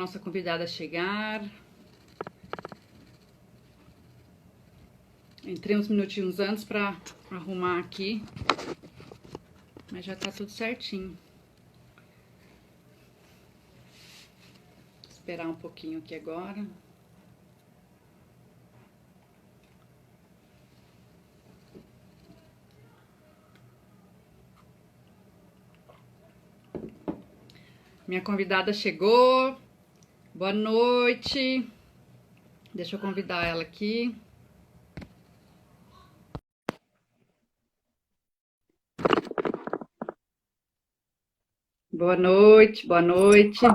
Nossa convidada chegar. Entrei uns minutinhos antes para arrumar aqui, mas já tá tudo certinho. Vou esperar um pouquinho aqui agora. Minha convidada chegou. Boa noite. Deixa eu convidar ela aqui. Boa noite, boa noite.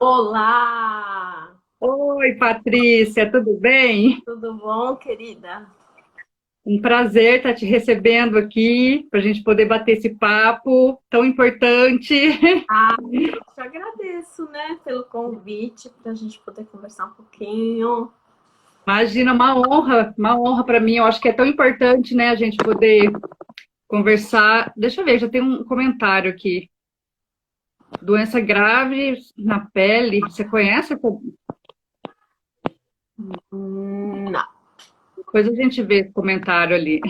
Olá! Oi, Patrícia, tudo bem? Tudo bom, querida? Um prazer estar te recebendo aqui para a gente poder bater esse papo tão importante. Eu te agradeço, né, pelo convite para a gente poder conversar um pouquinho. Imagina, uma honra para mim. Eu acho que é tão importante, né, a gente poder conversar. Deixa eu ver, já tem um comentário aqui. Doença grave na pele. Você conhece? Não, Depois a gente vê esse comentário ali.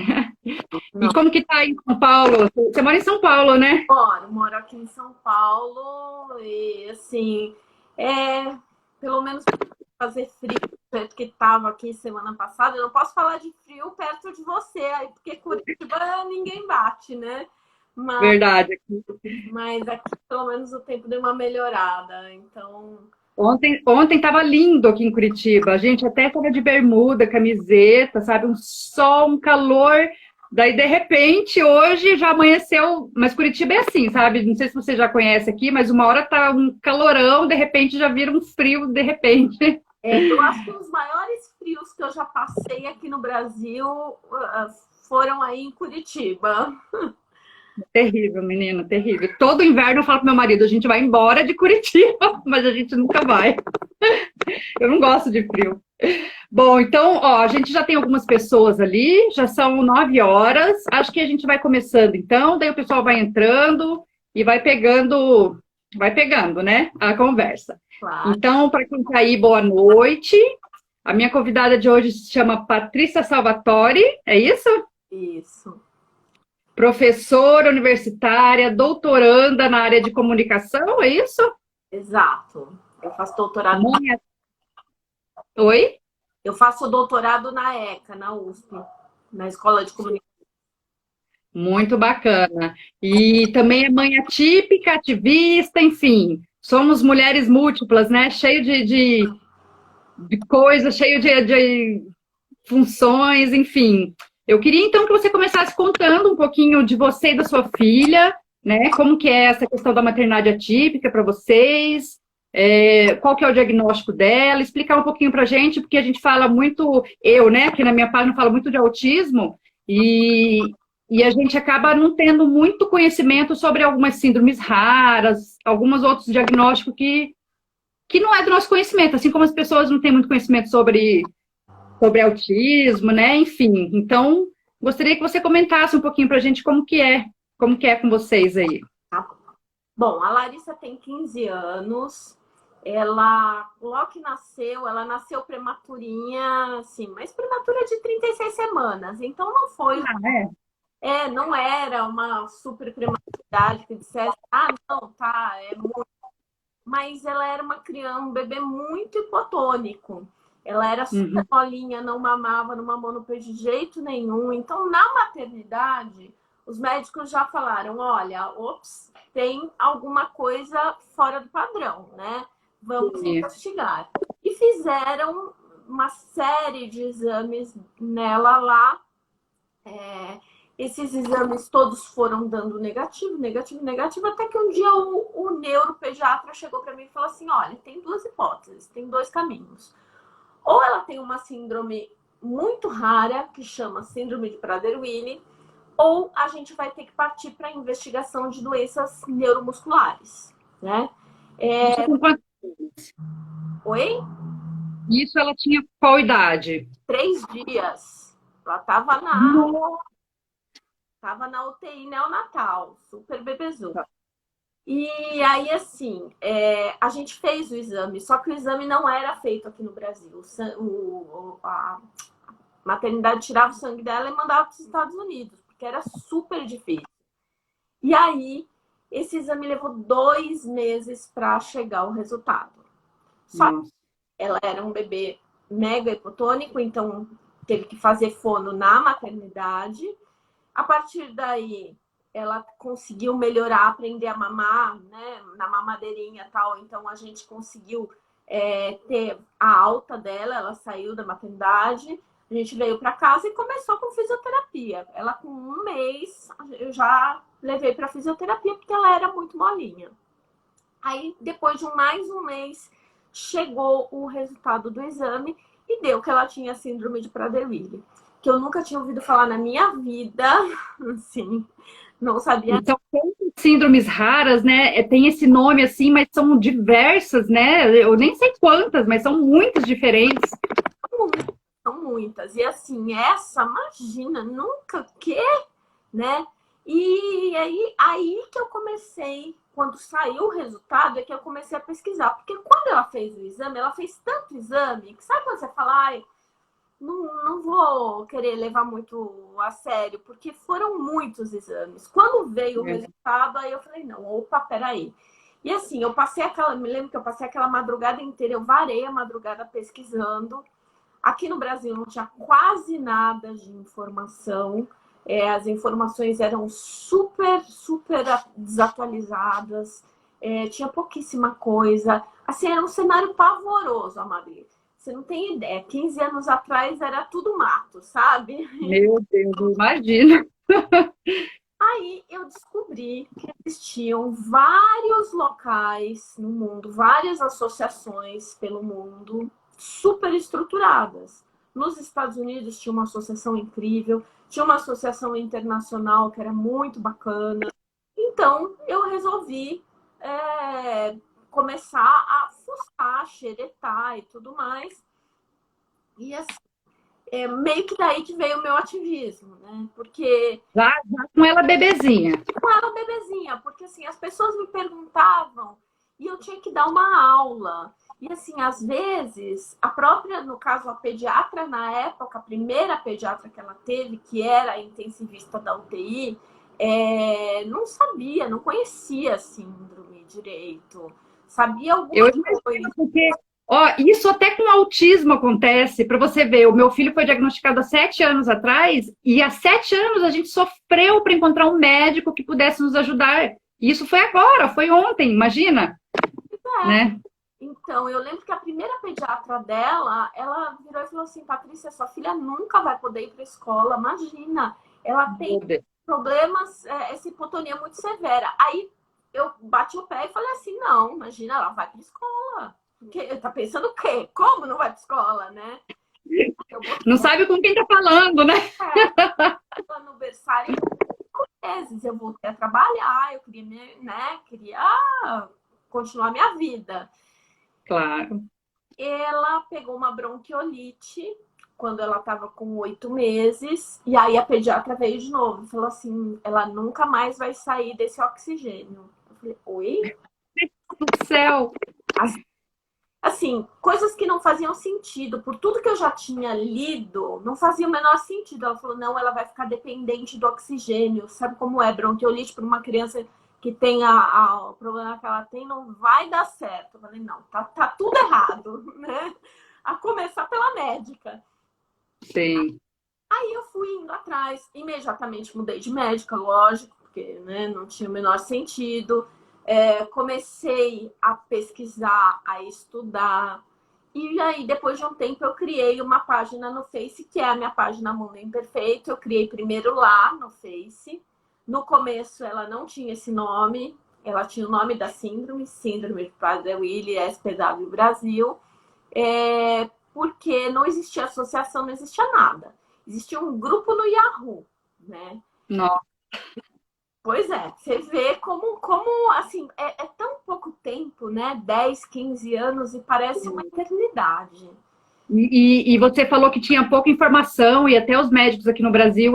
E não como que tá aí em São Paulo? Você mora em São Paulo, né? moro aqui em São Paulo e assim, pelo menos fazer frio perto que estava aqui semana passada. Eu não posso falar de frio perto de você, aí porque Curitiba ninguém bate, né? Mas, Verdade. mas aqui pelo menos o tempo deu uma melhorada, então. Ontem estava lindo aqui em Curitiba. A gente até estava de bermuda, camiseta, sabe? Um sol, um calor. Daí, de repente, hoje já amanheceu. Mas Curitiba é assim, sabe? Não sei se você já conhece aqui, mas uma hora tá um calorão, de repente já vira um frio, de repente. Eu acho que os maiores frios que eu já passei aqui no Brasil foram aí em Curitiba. Terrível, menina, terrível. Todo inverno eu falo pro meu marido, a gente vai embora de Curitiba, mas a gente nunca vai. Eu não gosto de frio. Bom, então, ó, a gente já tem algumas pessoas ali, já são 9 horas. Acho que a gente vai começando, então, daí o pessoal vai entrando e vai pegando, né, a conversa. Claro, Então, para quem está aí, boa noite. A minha convidada de hoje se chama Patrícia Salvatore, é isso? isso. Professora universitária, doutoranda na área de comunicação, é isso? Exato. Eu faço doutorado, Mãe, oi? eu faço doutorado na ECA, na USP, na Escola de Comunicação. Muito bacana. E também é mãe atípica, ativista, enfim. Somos mulheres múltiplas, né? Cheio de coisas, cheio de funções, enfim. Eu queria então que você começasse contando um pouquinho de você e da sua filha, né? Como que é essa questão da maternidade atípica para vocês, qual que é o diagnóstico dela, explicar um pouquinho para a gente, porque a gente fala muito, eu, né, aqui na minha página falo muito de autismo, e, e a gente acaba não tendo muito conhecimento sobre algumas síndromes raras, alguns outros diagnósticos que não é do nosso conhecimento, assim como as pessoas não têm muito conhecimento sobre autismo, né? Enfim, então gostaria que você comentasse um pouquinho para a gente como que é com vocês aí. Tá? Bom, a Larissa tem 15 anos. Ela, logo que nasceu, ela nasceu prematurinha, assim, mas prematura de 36 semanas. Então não foi, Ah, é? não era uma super prematuridade que dissesse, ah, não, tá, mas ela era uma criança, um bebê muito hipotônico. Ela era super Uhum. molinha, não mamava, não mamou no peito de jeito nenhum. Então, na maternidade, os médicos já falaram: olha, ops, tem alguma coisa fora do padrão, né? Vamos investigar. E fizeram uma série de exames nela lá. É, esses exames todos foram dando negativo, negativo, negativo, até que um dia o neuropediatra chegou para mim e falou assim: olha, tem duas hipóteses, tem dois caminhos. Ou ela tem uma síndrome muito rara, que chama síndrome de Prader-Willi, ou a gente vai ter que partir para a investigação de doenças neuromusculares, né? Isso com quanto? Oi? Isso ela tinha qual idade? 3 dias. Ela estava Nossa, tava na UTI neonatal, super bebezu. E aí, assim, a gente fez o exame, só que o exame não era feito aqui no Brasil. A maternidade tirava o sangue dela e mandava para os Estados Unidos, porque era super difícil. E aí, esse exame levou 2 meses para chegar o resultado. Só que Nossa. ela era um bebê mega hipotônico, então teve que fazer fono na maternidade. A partir daí, ela conseguiu melhorar, aprender a mamar, né, na mamadeirinha e tal. Então, a gente conseguiu ter a alta dela, ela saiu da maternidade, a gente veio para casa e começou com fisioterapia. Ela, com 1 mês, eu já levei para fisioterapia, porque ela era muito molinha. Aí, depois de mais 1 mês, chegou o resultado do exame e deu que ela tinha síndrome de Prader-Willi, que eu nunca tinha ouvido falar na minha vida, assim, não sabia. Então, síndromes raras, né? Tem esse nome assim, mas são diversas, né? Eu nem sei quantas, mas são muitas diferentes. São muitas. E assim, essa, imagina, nunca que, né? E aí que eu comecei, quando saiu o resultado, é que eu comecei a pesquisar. Porque quando ela fez o exame, ela fez tanto exame, que sabe quando você fala, ai, não vou querer levar muito a sério, porque foram muitos exames. Quando veio o resultado, aí eu falei, não, opa, peraí. E assim, me lembro que eu passei aquela madrugada inteira, eu varei a madrugada pesquisando. Aqui no Brasil não tinha quase nada de informação. As informações eram super, super desatualizadas. Tinha pouquíssima coisa. Assim, era um cenário pavoroso, Amabile. Você não tem ideia. 15 anos atrás era tudo mato, sabe? Meu Deus, imagina. Aí eu descobri que existiam vários locais no mundo, várias associações pelo mundo, super estruturadas. Nos Estados Unidos tinha uma associação incrível, tinha uma associação internacional que era muito bacana. Então eu resolvi começar a fuçar, xeretar e tudo mais. E assim, meio que daí que veio o meu ativismo, né? Porque Já com ela bebezinha. com ela bebezinha, porque assim, as pessoas me perguntavam e eu tinha que dar uma aula. E assim, às vezes, a própria, no caso, a pediatra na época, a primeira pediatra que ela teve, que era a intensivista da UTI, não sabia, não conhecia a síndrome direito. Sabia Eu alguma imagino coisa. porque, ó, isso até com autismo acontece. Para você ver, o meu filho foi diagnosticado há 7 anos atrás e há 7 anos a gente sofreu para encontrar um médico que pudesse nos ajudar. E isso foi agora, foi ontem, imagina, né? Então, eu lembro que a primeira pediatra dela, ela virou e falou assim, Patrícia, sua filha nunca vai poder ir para a escola, imagina, ela tem problemas, essa hipotonia muito severa. Aí eu bati o pé e falei assim, não, imagina, ela vai para a escola. Porque, tá pensando o quê? Como não vai para a escola, né? Não sabe com quem tá falando, né? No berçário, 5 meses, eu voltei a trabalhar, eu queria, queria continuar minha vida. Claro. Ela pegou uma bronquiolite quando ela estava com 8 meses, e aí a pediatra veio de novo e falou assim: ela nunca mais vai sair desse oxigênio. Eu falei: oi? Do céu. Assim, coisas que não faziam sentido, por tudo que eu já tinha lido, não fazia o menor sentido. Ela falou: não, ela vai ficar dependente do oxigênio. Sabe como é? Bronquiolite para uma criança que tem o problema que ela tem, não vai dar certo. Eu falei: não, tá tudo errado, né? A começar pela médica. Sim. Aí eu fui indo atrás, imediatamente mudei de médica, lógico, porque né, não tinha o menor sentido. Comecei a pesquisar, a estudar. E aí, depois de um tempo, eu criei uma página no Face, que é a minha página Mundo Imperfeito. Eu criei primeiro lá no Face. No começo, ela não tinha esse nome. Ela tinha o nome da Síndrome de Prader-Willi, SPW Brasil. Porque não existia associação, não existia nada. Existia um grupo no Yahoo, né? Nossa. Pois é, você vê como assim, é tão pouco tempo, né? 10, 15 anos e parece uma eternidade. E você falou que tinha pouca informação e até os médicos aqui no Brasil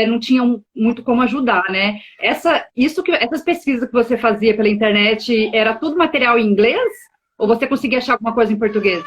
não tinham muito como ajudar, né? Essas pesquisas que você fazia pela internet, era tudo material em inglês? Ou você conseguia achar alguma coisa em português?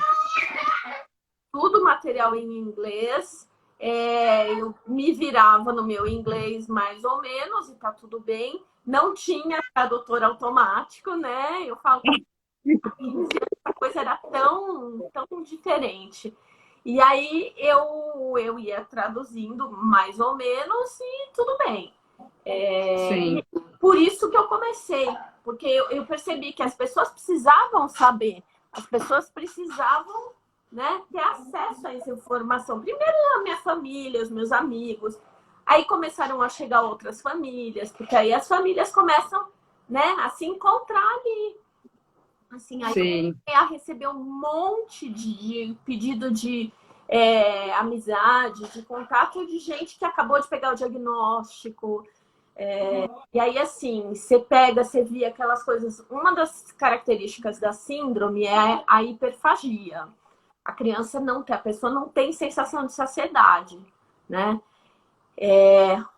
Tudo material em inglês. Eu me virava no meu inglês mais ou menos, e tá tudo bem. Não tinha tradutor automático, né? Eu falo que há 15 anos a coisa era tão diferente. E aí eu ia traduzindo mais ou menos e tudo bem. Sim, Por isso que eu comecei, porque eu percebi que as pessoas precisavam saber, as pessoas precisavam, né, ter acesso a essa informação. Primeiro a minha família, os meus amigos, aí começaram a chegar outras famílias, porque aí as famílias começam, né, a se encontrar ali. Assim, aí eu sim. comecei a receber um monte de pedido de amizade, de contato de gente que acabou de pegar o diagnóstico. E aí, assim, você via aquelas coisas. Uma das características da síndrome é a hiperfagia. A criança não tem, a pessoa não tem sensação de saciedade, né?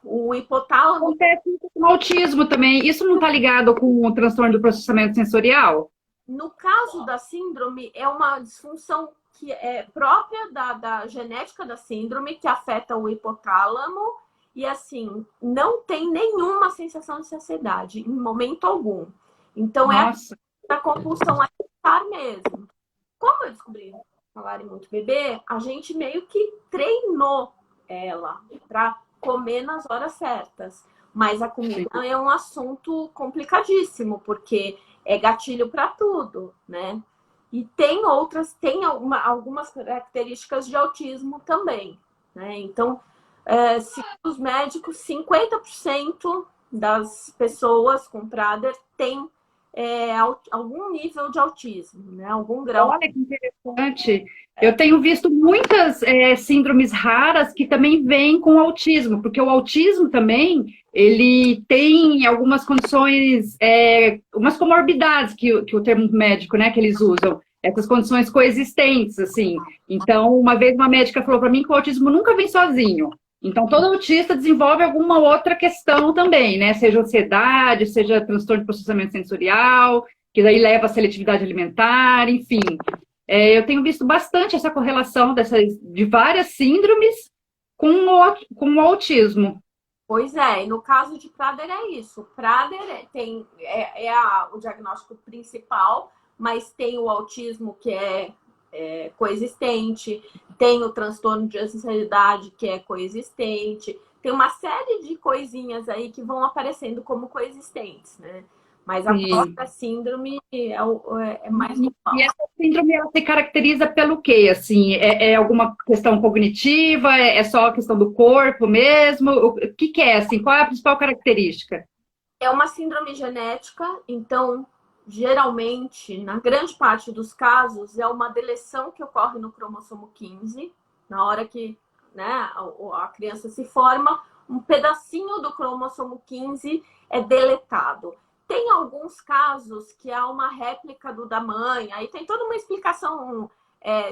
O hipotálamo. Acontece isso com o autismo também. Isso não está ligado com o transtorno do processamento sensorial? No caso da síndrome, é uma disfunção que é própria da genética da síndrome, que afeta o hipotálamo, e assim, não tem nenhuma sensação de saciedade, em momento algum. Então, é Nossa, a compulsão alimentar mesmo. Como eu descobri falar em muito bebê, a gente meio que treinou ela para comer nas horas certas. Mas a comida é um assunto complicadíssimo, porque é gatilho para tudo, né? E algumas características de autismo também, né? Então, segundo os médicos, 50% das pessoas com Prader têm algum nível de autismo, né? Algum grau. olha que interessante. Eu tenho visto muitas síndromes raras que também vêm com autismo, porque o autismo também, ele tem algumas condições, umas comorbidades que o termo médico, né, que eles usam, essas condições coexistentes, assim. Então, uma vez uma médica falou para mim que o autismo nunca vem sozinho. Então, todo autista desenvolve alguma outra questão também, né? Seja ansiedade, seja transtorno de processamento sensorial, que daí leva à seletividade alimentar, enfim. Eu tenho visto bastante essa correlação de várias síndromes com o autismo. Pois é, e no caso de Prader é isso. Prader o diagnóstico principal, mas tem o autismo que é coexistente, tem o transtorno de ansiedade que é coexistente, tem uma série de coisinhas aí que vão aparecendo como coexistentes, né? Mas a própria síndrome é mais normal. E essa síndrome, ela se caracteriza pelo quê? Assim, é alguma questão cognitiva? É só a questão do corpo mesmo? O que é, assim? Qual é a principal característica? É uma síndrome genética, então, geralmente, na grande parte dos casos, é uma deleção que ocorre no cromossomo 15, na hora que, né, a criança se forma, um pedacinho do cromossomo 15 é deletado. Tem alguns casos que há uma réplica do da mãe, aí tem toda uma explicação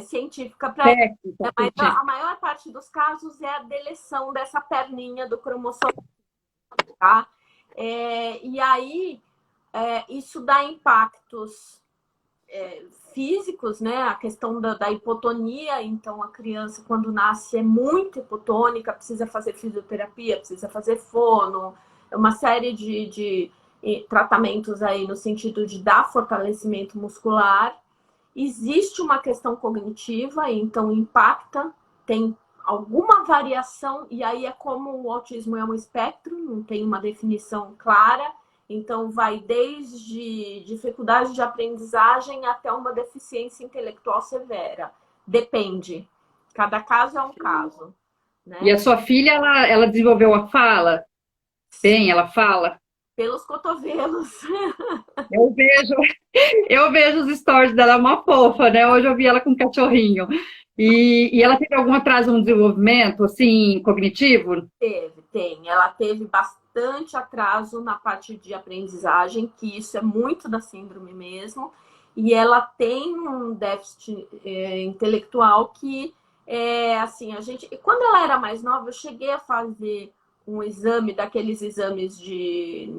científica para isso, né? Mas a maior parte dos casos é a deleção dessa perninha do cromossomo, tá? E aí, isso dá impactos físicos, né? A questão da hipotonia, então a criança, quando nasce, é muito hipotônica, precisa fazer fisioterapia, precisa fazer fono, uma série de tratamentos aí no sentido de dar fortalecimento muscular. Existe uma questão cognitiva, então impacta, tem alguma variação, e aí é como o autismo é um espectro, não tem uma definição clara, então vai desde dificuldade de aprendizagem até uma deficiência intelectual severa. Depende. Cada caso é um caso, né? E a sua filha, ela desenvolveu a fala? Bem, ela fala? Pelos cotovelos. Eu vejo os stories dela, é uma fofa, né? Hoje eu vi ela com um cachorrinho. E ela teve algum atraso no desenvolvimento, assim, cognitivo? Tem. Ela teve bastante atraso na parte de aprendizagem, que isso é muito da síndrome mesmo. e ela tem um déficit intelectual que, assim, quando ela era mais nova, eu cheguei a fazer um exame, daqueles exames de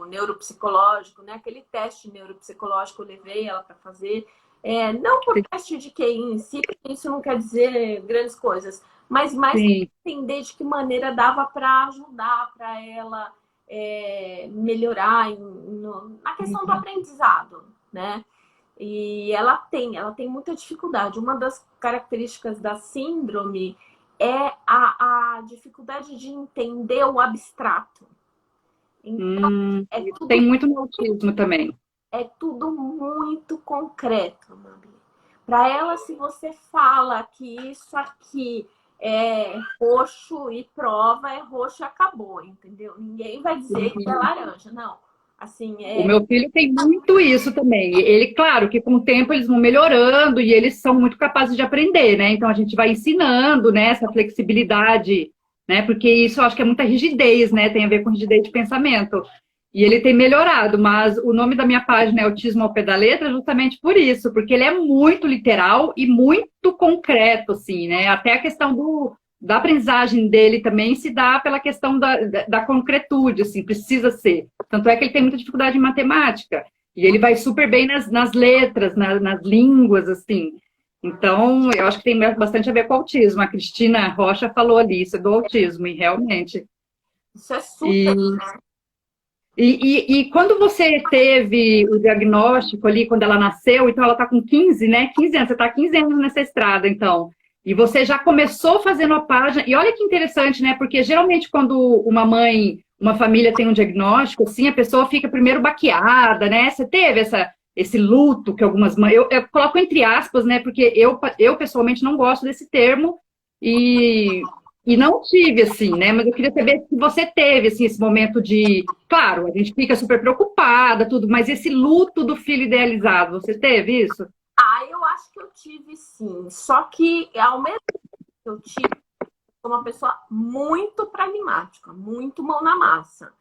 neuropsicológico, né? Aquele teste neuropsicológico, eu levei ela para fazer. Não por teste de QI em si, porque isso não quer dizer grandes coisas, mas mais para entender de que maneira dava para ajudar, para ela melhorar na questão do aprendizado, né? E ela tem muita dificuldade. Uma das características da síndrome é a dificuldade de entender o abstrato. Então, tem muito no autismo também. É tudo muito concreto, Mabi. Para ela, se você fala que isso aqui é roxo e prova, é roxo e acabou, entendeu? Ninguém vai dizer que é laranja, não. Assim, O meu filho tem muito isso também. Ele, claro, que com o tempo eles vão melhorando e eles são muito capazes de aprender, né? Então a gente vai ensinando, né, essa flexibilidade, né? Porque isso eu acho que é muita rigidez, né? Tem a ver com rigidez de pensamento. E ele tem melhorado, mas o nome da minha página é Autismo ao Pé da Letra justamente por isso, porque ele é muito literal e muito concreto, assim, né? Até a questão da aprendizagem dele também se dá pela questão da concretude, assim, precisa ser. Tanto é que ele tem muita dificuldade em matemática, e ele vai super bem nas letras, nas línguas, assim. Então, eu acho que tem bastante a ver com o autismo. A Cristina Rocha falou ali, isso é do autismo, e realmente. Isso é super... E quando você teve o diagnóstico ali, quando ela nasceu, então ela está com 15, né? 15 anos, você está 15 anos nessa estrada, então. E você já começou fazendo a página. E olha que interessante, né? Porque geralmente quando uma família tem um diagnóstico, assim, a pessoa fica primeiro baqueada, né? Você teve esse luto que algumas mães... Eu coloco entre aspas, né? Porque eu pessoalmente não gosto desse termo. E não tive, assim, né? Mas eu queria saber se você teve, assim, esse momento de... Claro, a gente fica super preocupada, tudo, mas esse luto do filho idealizado, você teve isso? Eu acho que eu tive, sim. Só que, ao mesmo tempo que eu tive, sou uma pessoa muito pragmática, muito mão na massa.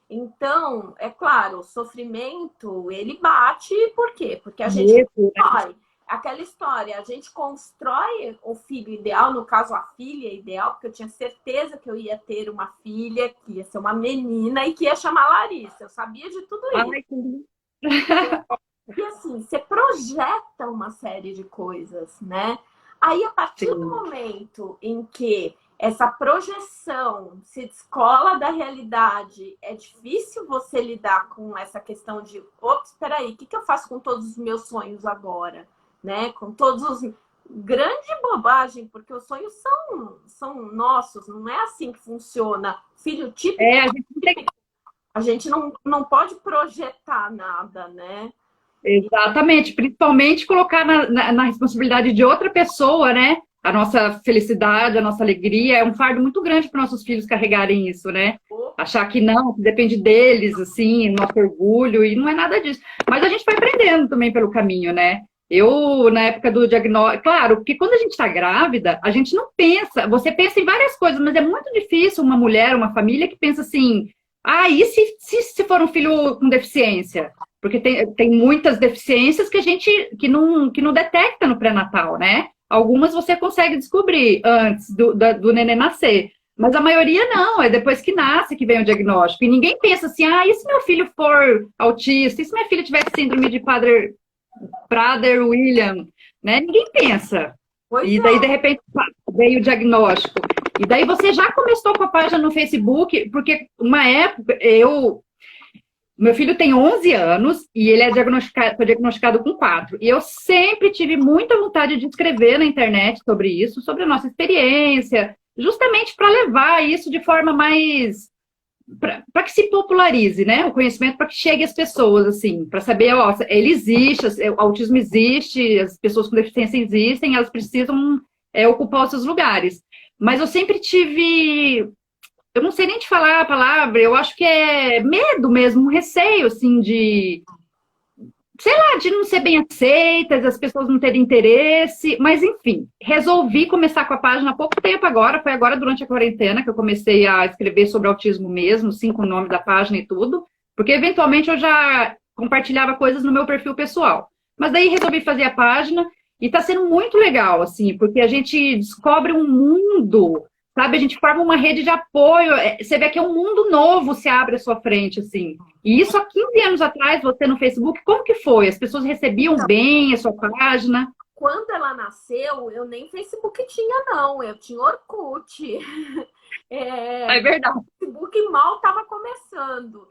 Então, é claro, o sofrimento, ele bate, por quê? Porque a gente constrói. Aquela história, a gente constrói o filho ideal, no caso a filha ideal, porque eu tinha certeza que eu ia ter uma filha, que ia ser uma menina e que ia chamar Larissa. Eu sabia de tudo isso. E assim, você projeta uma série de coisas, né? Aí, a partir do momento em que essa projeção se descola da realidade, é difícil você lidar com essa questão de, ops, peraí, o que eu faço com todos os meus sonhos agora? Né? Com todos os... Grande bobagem, porque os sonhos são nossos, não é assim que funciona. Filho típico, a gente não pode projetar nada, né? Exatamente, principalmente colocar na responsabilidade de outra pessoa, né? A nossa felicidade, a nossa alegria, é um fardo muito grande para nossos filhos carregarem isso, né? Achar que não, que depende deles, assim, nosso orgulho, e não é nada disso. Mas a gente vai aprendendo também pelo caminho, né? Eu, na época do diagnóstico, claro, porque quando a gente está grávida, a gente não pensa, você pensa em várias coisas, mas é muito difícil uma mulher, uma família que pensa assim, e se for um filho com deficiência? Porque tem muitas deficiências que a gente que não detecta no pré-natal, né? Algumas você consegue descobrir antes do neném nascer. Mas a maioria não, é depois que nasce que vem o diagnóstico. E ninguém pensa assim, e se meu filho for autista? E se minha filha tiver síndrome de Prader-William? Né? Ninguém pensa. E daí, de repente, veio o diagnóstico. E daí você já começou com a página no Facebook, porque uma época, meu filho tem 11 anos e ele foi diagnosticado com 4. E eu sempre tive muita vontade de escrever na internet sobre isso, sobre a nossa experiência, justamente para levar isso de forma mais... para que se popularize, né? O conhecimento, para que chegue às pessoas, assim, para saber, ele existe, o autismo existe, as pessoas com deficiência existem, elas precisam ocupar os seus lugares. Mas eu sempre tive... Eu não sei nem te falar a palavra, eu acho que é medo mesmo, um receio, assim, de... sei lá, de não ser bem aceita, das pessoas não terem interesse, mas enfim, resolvi começar com a página há pouco tempo agora, foi agora durante a quarentena que eu comecei a escrever sobre autismo mesmo, sim, com o nome da página e tudo, porque eventualmente eu já compartilhava coisas no meu perfil pessoal, Mas daí resolvi fazer a página e tá sendo muito legal, assim, porque a gente descobre um mundo, sabe? A gente forma uma rede de apoio. Você vê que é um mundo novo se abre à sua frente, assim. E isso há 15 anos atrás, você no Facebook, como que foi? As pessoas recebiam bem a sua página? Quando ela nasceu, eu nem Facebook tinha, não. Eu tinha Orkut. É verdade. O Facebook mal estava começando.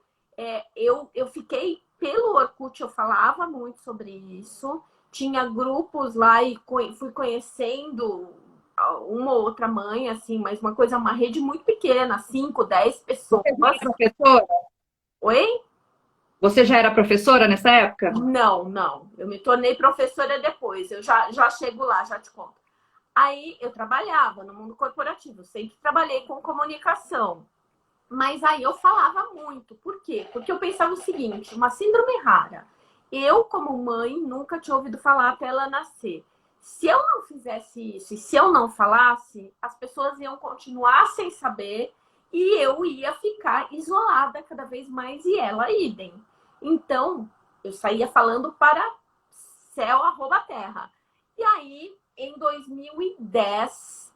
Eu fiquei pelo Orkut, eu falava muito sobre isso. Tinha grupos lá e fui conhecendo uma ou outra mãe, assim, mas uma rede muito pequena, 5, 10 pessoas. Você já era professora? Oi? Você já era professora nessa época? Não, não. Eu me tornei professora depois. Eu já chego lá, já te conto. Aí eu trabalhava no mundo corporativo, sempre trabalhei com comunicação. Mas aí eu falava muito. Por quê? Porque eu pensava o seguinte, uma síndrome rara. Eu, como mãe, nunca tinha ouvido falar até ela nascer. Se eu não fizesse isso e se eu não falasse, as pessoas iam continuar sem saber e eu ia ficar isolada cada vez mais e ela idem. Então, eu saía falando para céu, arroba terra. E aí, em 2010,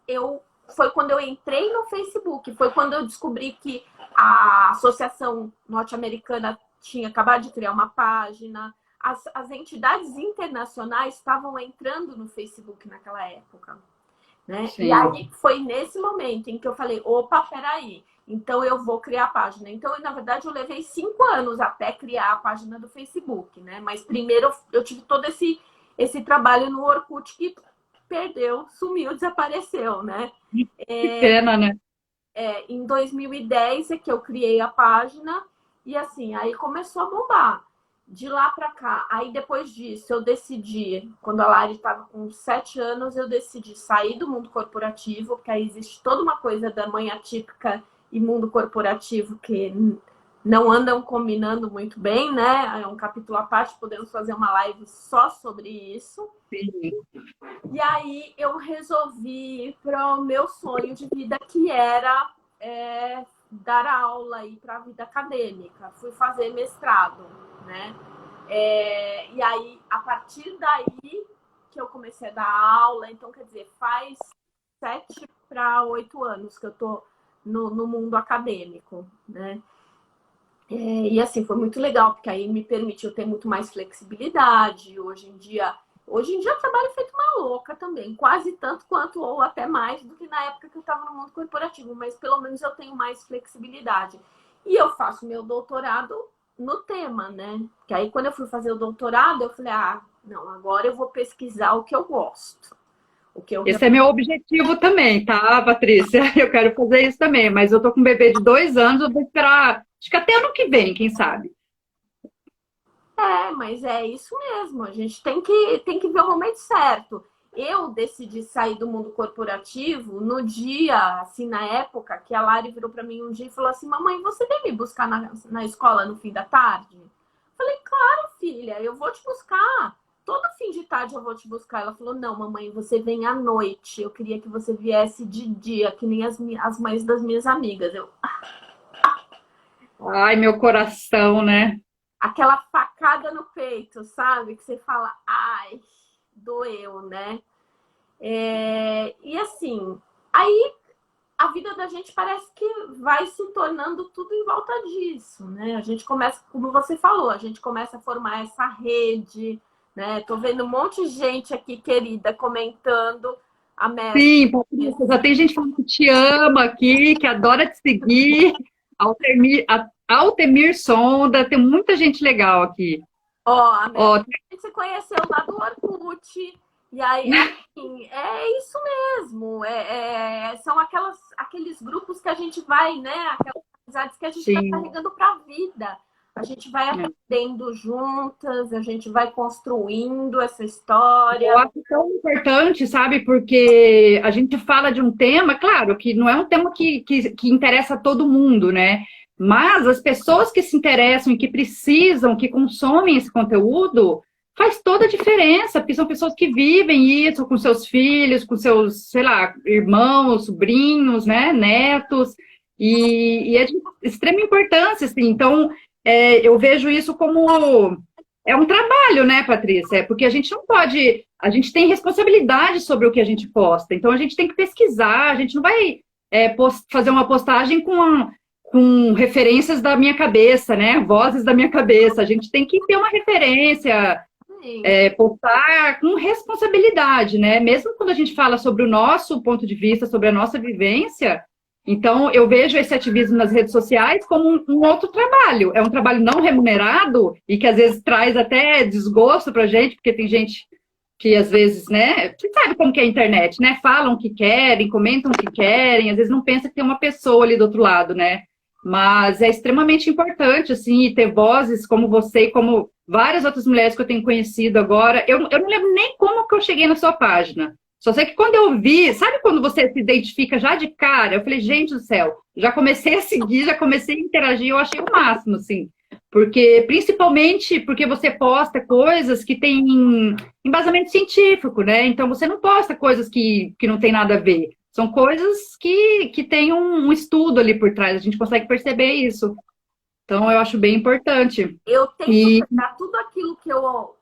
foi quando eu entrei no Facebook, foi quando eu descobri que a Associação Norte-Americana tinha acabado de criar uma página, as entidades internacionais estavam entrando no Facebook naquela época, né? Sim. E aí foi nesse momento em que eu falei, opa, peraí, então eu vou criar a página. Então, na verdade, eu levei 5 anos até criar a página do Facebook, né? Mas primeiro eu tive todo esse trabalho no Orkut que perdeu, sumiu, desapareceu, né? Que pena, né? Em 2010 é que eu criei a página e assim, aí começou a bombar. De lá para cá, aí depois disso eu decidi, quando a Lari estava com 7 anos, eu decidi sair do mundo corporativo, porque aí existe toda uma coisa da mãe atípica e mundo corporativo que não andam combinando muito bem, né? É um capítulo à parte, podemos fazer uma live só sobre isso. Sim. E aí eu resolvi ir para o meu sonho de vida, que era dar aula e ir para a vida acadêmica. Fui fazer mestrado, né? E aí, a partir daí que eu comecei a dar aula, então, quer dizer, faz 7 para 8 anos que eu tô no mundo acadêmico, né? E assim, foi muito legal, porque aí me permitiu ter muito mais flexibilidade. Hoje em dia eu trabalho feito uma louca também, quase tanto quanto ou até mais do que na época que eu estava no mundo corporativo, mas pelo menos eu tenho mais flexibilidade. E eu faço meu doutorado no tema, né? Que aí quando eu fui fazer o doutorado, eu falei, não, agora eu vou pesquisar o que eu gosto. Esse é meu objetivo também, tá, Patrícia? Eu quero fazer isso também, mas eu tô com um bebê de 2 anos, eu vou esperar, acho que até ano que vem, quem sabe? Mas é isso mesmo, a gente tem que ver o momento certo. Eu decidi sair do mundo corporativo no dia, assim, na época, que a Lari virou para mim um dia e falou assim, mamãe, você vem me buscar na escola no fim da tarde? Eu falei, claro, filha, eu vou te buscar. Todo fim de tarde eu vou te buscar. Ela falou, não, mamãe, você vem à noite. Eu queria que você viesse de dia, que nem as mães das minhas amigas. Ai, meu coração, né? Aquela facada no peito, sabe? Que você fala, ai, doeu, né? E assim, aí a vida da gente parece que vai se tornando tudo em volta disso, né? A gente começa, como você falou, a gente começa a formar essa rede, né? Tô vendo um monte de gente aqui querida comentando a Mel. Sim, Patrícia, já tem gente falando que te ama aqui, que adora te seguir. Altemir Sonda, tem muita gente legal aqui. A Mel, a gente se conheceu lá do Orkut. E aí, assim, é isso mesmo. São aqueles grupos que a gente vai, né? Aquelas amizades que a gente vai carregando para a vida. A gente vai aprendendo juntas, a gente vai construindo essa história. Eu acho tão importante, sabe? Porque a gente fala de um tema, claro, que não é um tema que interessa a todo mundo, né? Mas as pessoas que se interessam e que precisam, que consomem esse conteúdo, faz toda a diferença, porque são pessoas que vivem isso com seus filhos, com seus, sei lá, irmãos, sobrinhos, né? Netos, e é de extrema importância, assim. Então, eu vejo isso como é um trabalho, né, Patrícia? É porque a gente não pode, a gente tem responsabilidade sobre o que a gente posta, então a gente tem que pesquisar, a gente não vai fazer uma postagem com referências da minha cabeça, né? Vozes da minha cabeça. A gente tem que ter uma referência, postar com responsabilidade, né? Mesmo quando a gente fala sobre o nosso ponto de vista, sobre a nossa vivência. Então, eu vejo esse ativismo nas redes sociais como um outro trabalho. É um trabalho não remunerado e que às vezes traz até desgosto para a gente, porque tem gente que às vezes, né, você sabe como que é a internet, né? Falam o que querem, comentam o que querem, às vezes não pensa que tem uma pessoa ali do outro lado, né? Mas é extremamente importante, assim, ter vozes como você e como várias outras mulheres que eu tenho conhecido agora. Eu não lembro nem como que eu cheguei na sua página. Só sei que quando eu vi, sabe quando você se identifica já de cara? Eu falei, gente do céu, já comecei a seguir, já comecei a interagir, eu achei o máximo, assim. Porque, principalmente porque você posta coisas que têm embasamento científico, né? Então você não posta coisas que não tem nada a ver. São coisas que têm um estudo ali por trás, a gente consegue perceber isso. Então eu acho bem importante. Eu tento E pegar tudo aquilo que eu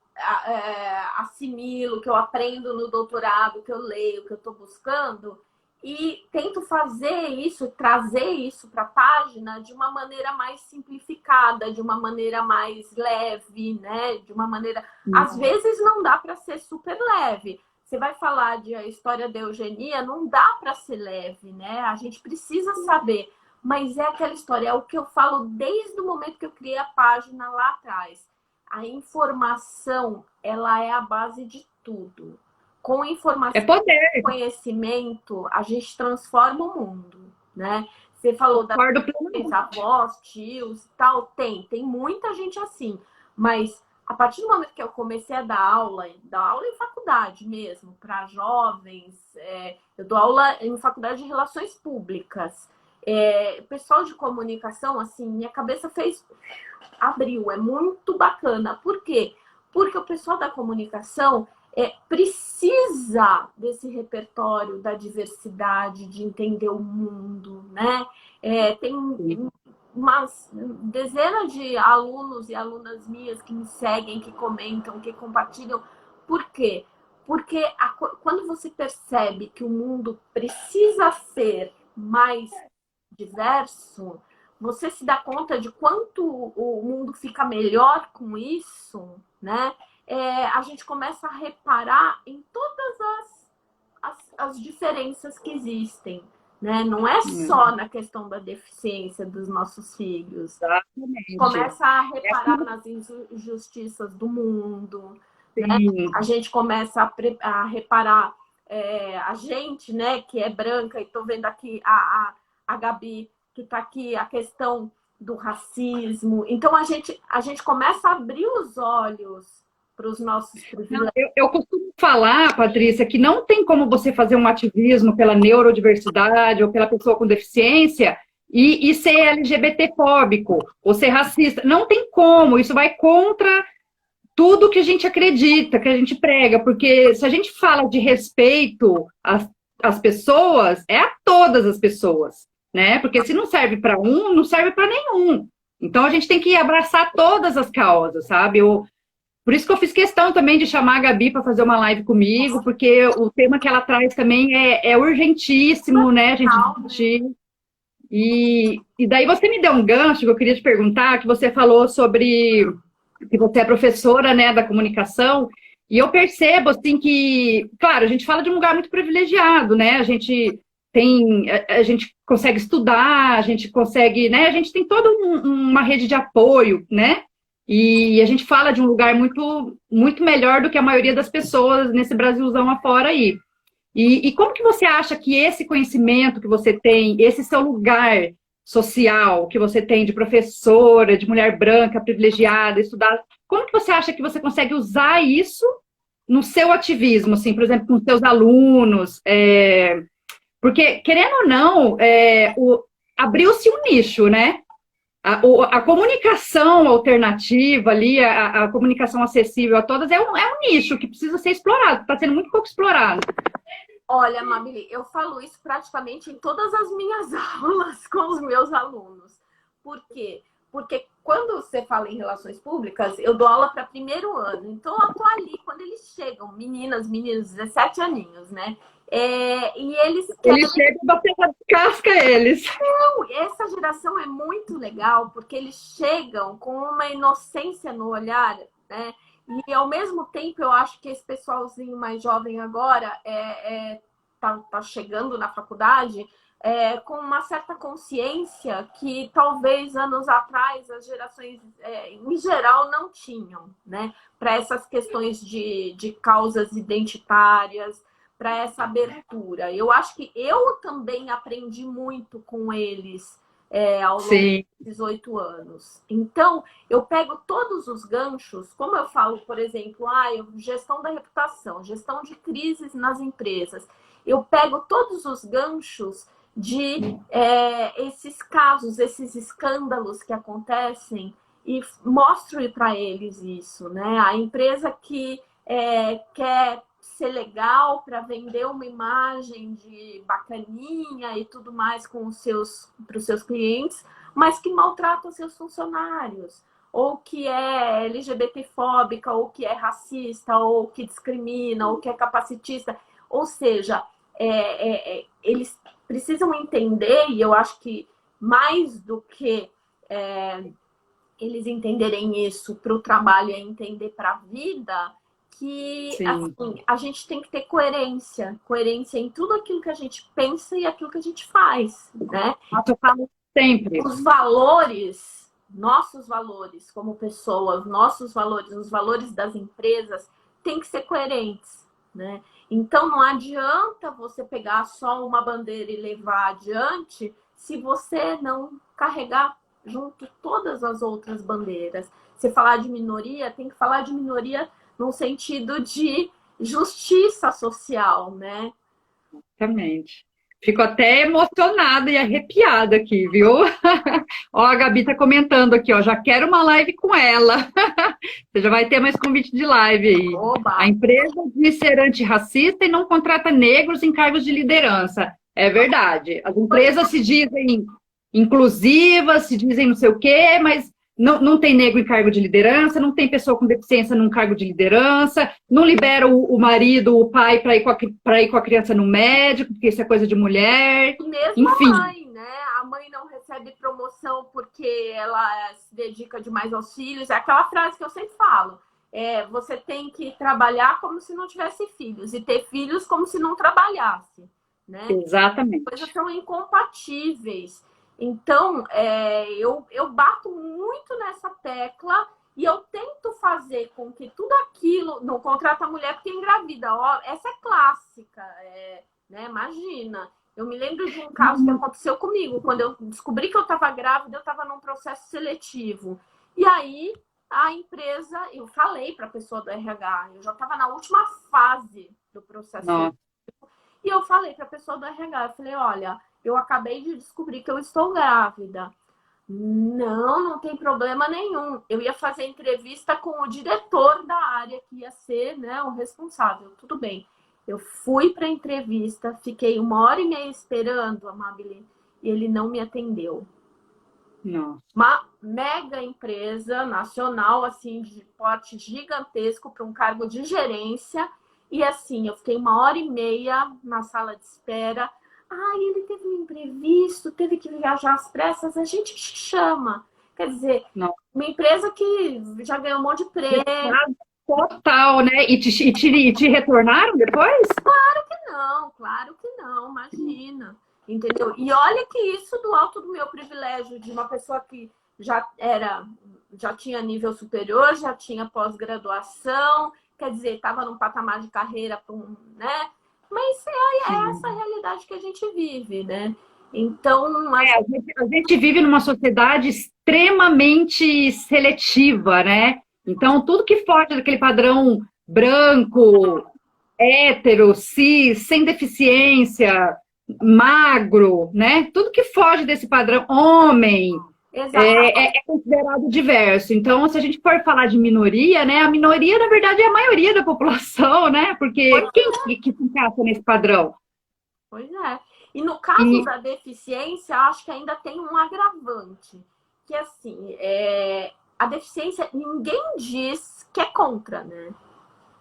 assimilo, que eu aprendo no doutorado, que eu leio, que eu estou buscando, e tento fazer isso, trazer isso para a página de uma maneira mais simplificada, de uma maneira mais leve, né? De uma maneira. Às vezes não dá para ser super leve. Você vai falar de a história da eugenia, não dá para ser leve, né? A gente precisa saber. Mas é aquela história, é o que eu falo desde o momento que eu criei a página lá atrás. A informação, ela é a base de tudo. Com informação e conhecimento, a gente transforma o mundo, né? Você falou das avós, tios e tal, tem muita gente assim. Mas a partir do momento que eu comecei a dar aula em faculdade mesmo, para jovens, eu dou aula em faculdade de relações públicas. Pessoal de comunicação, assim, minha cabeça abriu, é muito bacana. Por quê? Porque o pessoal da comunicação precisa desse repertório da diversidade, de entender o mundo, né? Tem umas dezenas de alunos e alunas minhas que me seguem, que comentam, que compartilham. Por quê? Porque quando você percebe que o mundo precisa ser mais diverso, você se dá conta de quanto o mundo fica melhor com isso, né? A gente começa a reparar em todas as diferenças que existem, né? Não é só na questão da deficiência dos nossos filhos. Exatamente. Começa a reparar nas injustiças do mundo, né? A gente começa a reparar a gente, né, que é branca, e estou vendo aqui a Gabi, que está aqui, a questão do racismo. Então, a gente começa a abrir os olhos para os nossos privilégios. Eu costumo falar, Patrícia, que não tem como você fazer um ativismo pela neurodiversidade ou pela pessoa com deficiência e ser LGBT-fóbico ou ser racista. Não tem como. Isso vai contra tudo que a gente acredita, que a gente prega. Porque se a gente fala de respeito às pessoas, é a todas as pessoas, né? Porque se não serve para um, não serve para nenhum. Então, a gente tem que abraçar todas as causas, sabe? Por isso que eu fiz questão também de chamar a Gabi para fazer uma live comigo, porque o tema que ela traz também é urgentíssimo, né, a gente discutir. E daí você me deu um gancho que eu queria te perguntar, que você falou sobre que você é professora, né, da comunicação, e eu percebo, assim, que, claro, a gente fala de um lugar muito privilegiado, né, a gente consegue estudar, a gente consegue, né, a gente tem toda uma rede de apoio, né, e a gente fala de um lugar muito, muito melhor do que a maioria das pessoas nesse Brasilzão afora aí. E como que você acha que esse conhecimento que você tem, esse seu lugar social que você tem de professora, de mulher branca, privilegiada, estudar, como que você acha que você consegue usar isso no seu ativismo, assim, por exemplo, com os seus alunos? Porque, querendo ou não, abriu-se um nicho, né? A comunicação alternativa ali, a comunicação acessível a todas, é um nicho que precisa ser explorado, está sendo muito pouco explorado. Olha, Mabili, eu falo isso praticamente em todas as minhas aulas com os meus alunos. Por quê? Porque quando você fala em relações públicas, eu dou aula para primeiro ano. Então, eu tô ali quando eles chegam, meninos, 17 aninhos, né? E eles querem. Eles chegam e você descasca eles. Não, essa geração é muito legal, porque eles chegam com uma inocência no olhar, né? E, ao mesmo tempo, eu acho que esse pessoalzinho mais jovem agora tá chegando na faculdade com uma certa consciência que talvez anos atrás as gerações, em geral, não tinham, né? Para essas questões de causas identitárias, para essa abertura. Eu acho que eu também aprendi muito com eles ao longo Sim. desses 8 anos. Então, eu pego todos os ganchos, como eu falo, por exemplo, gestão da reputação, gestão de crises nas empresas. Eu pego todos os ganchos de esses casos, esses escândalos que acontecem e mostro para eles isso, né? A empresa que quer ser legal para vender uma imagem de bacaninha e tudo mais para os seus clientes, mas que maltrata os seus funcionários, ou que é LGBTfóbica, ou que é racista, ou que discrimina, ou que é capacitista. Ou seja, eles precisam entender, e eu acho que mais do que eles entenderem isso para o trabalho, é entender para a vida, que assim, a gente tem que ter coerência em tudo aquilo que a gente pensa e aquilo que a gente faz, né? Eu falo sempre. Os valores, nossos valores como pessoas, nossos valores, os valores das empresas, têm que ser coerentes, né? Então, não adianta você pegar só uma bandeira e levar adiante se você não carregar junto todas as outras bandeiras. Se falar de minoria, tem que falar de minoria no sentido de justiça social, né? Exatamente. Fico até emocionada e arrepiada aqui, viu? Ó, a Gabi tá comentando aqui, ó, já quero uma live com ela. Você já vai ter mais convite de live aí. Oba. A empresa diz ser antirracista e não contrata negros em cargos de liderança. É verdade. As empresas se dizem inclusivas, se dizem não sei o quê, mas não tem negro em cargo de liderança, não tem pessoa com deficiência num cargo de liderança, não libera o marido, o pai para ir com a criança no médico, porque isso é coisa de mulher. E mesmo enfim. a mãe, né? A mãe não recebe promoção porque ela se dedica demais aos filhos. É aquela frase que eu sempre falo. Você tem que trabalhar como se não tivesse filhos e ter filhos como se não trabalhasse, né? Exatamente. As coisas são incompatíveis. Então, eu bato muito nessa tecla e eu tento fazer com que tudo aquilo... Não contrata a mulher porque engravida. Ó, essa é clássica, né? Imagina. Eu me lembro de um caso que aconteceu comigo. Quando eu descobri que eu estava grávida, eu estava num processo seletivo. E aí, a empresa... Eu falei para a pessoa do RH. Eu já estava na última fase do processo seletivo. E eu falei para a pessoa do RH. Eu falei, olha... Eu acabei de descobrir que eu estou grávida. Não tem problema nenhum. Eu ia fazer entrevista com o diretor da área, que ia ser, né, o responsável. Tudo bem. Eu fui para a entrevista, fiquei 1h30 esperando, Amabile, e ele não me atendeu. Não. Uma mega empresa nacional, assim, de porte gigantesco, para um cargo de gerência. E assim, eu fiquei 1h30 na sala de espera. Ele teve um imprevisto, teve que viajar às pressas, a gente chama. Quer dizer, uma empresa que já ganhou um monte de prêmio. Total, né? E te retornaram depois? Claro que não, imagina. Entendeu? E olha que isso do alto do meu privilégio, de uma pessoa que já tinha nível superior, já tinha pós-graduação, quer dizer, estava num patamar de carreira, né? Mas é essa a realidade que a gente vive, né? Então... A gente vive numa sociedade extremamente seletiva, né? Então, tudo que foge daquele padrão branco, hétero, cis, sem deficiência, magro, né? Tudo que foge desse padrão, homem... É considerado diverso. Então, se a gente for falar de minoria, né? A minoria, na verdade, é a maioria da população, né? Porque quem que se encaixa nesse padrão? Pois é. E no caso da deficiência, acho que ainda tem um agravante, que assim, a deficiência, ninguém diz que é contra, né?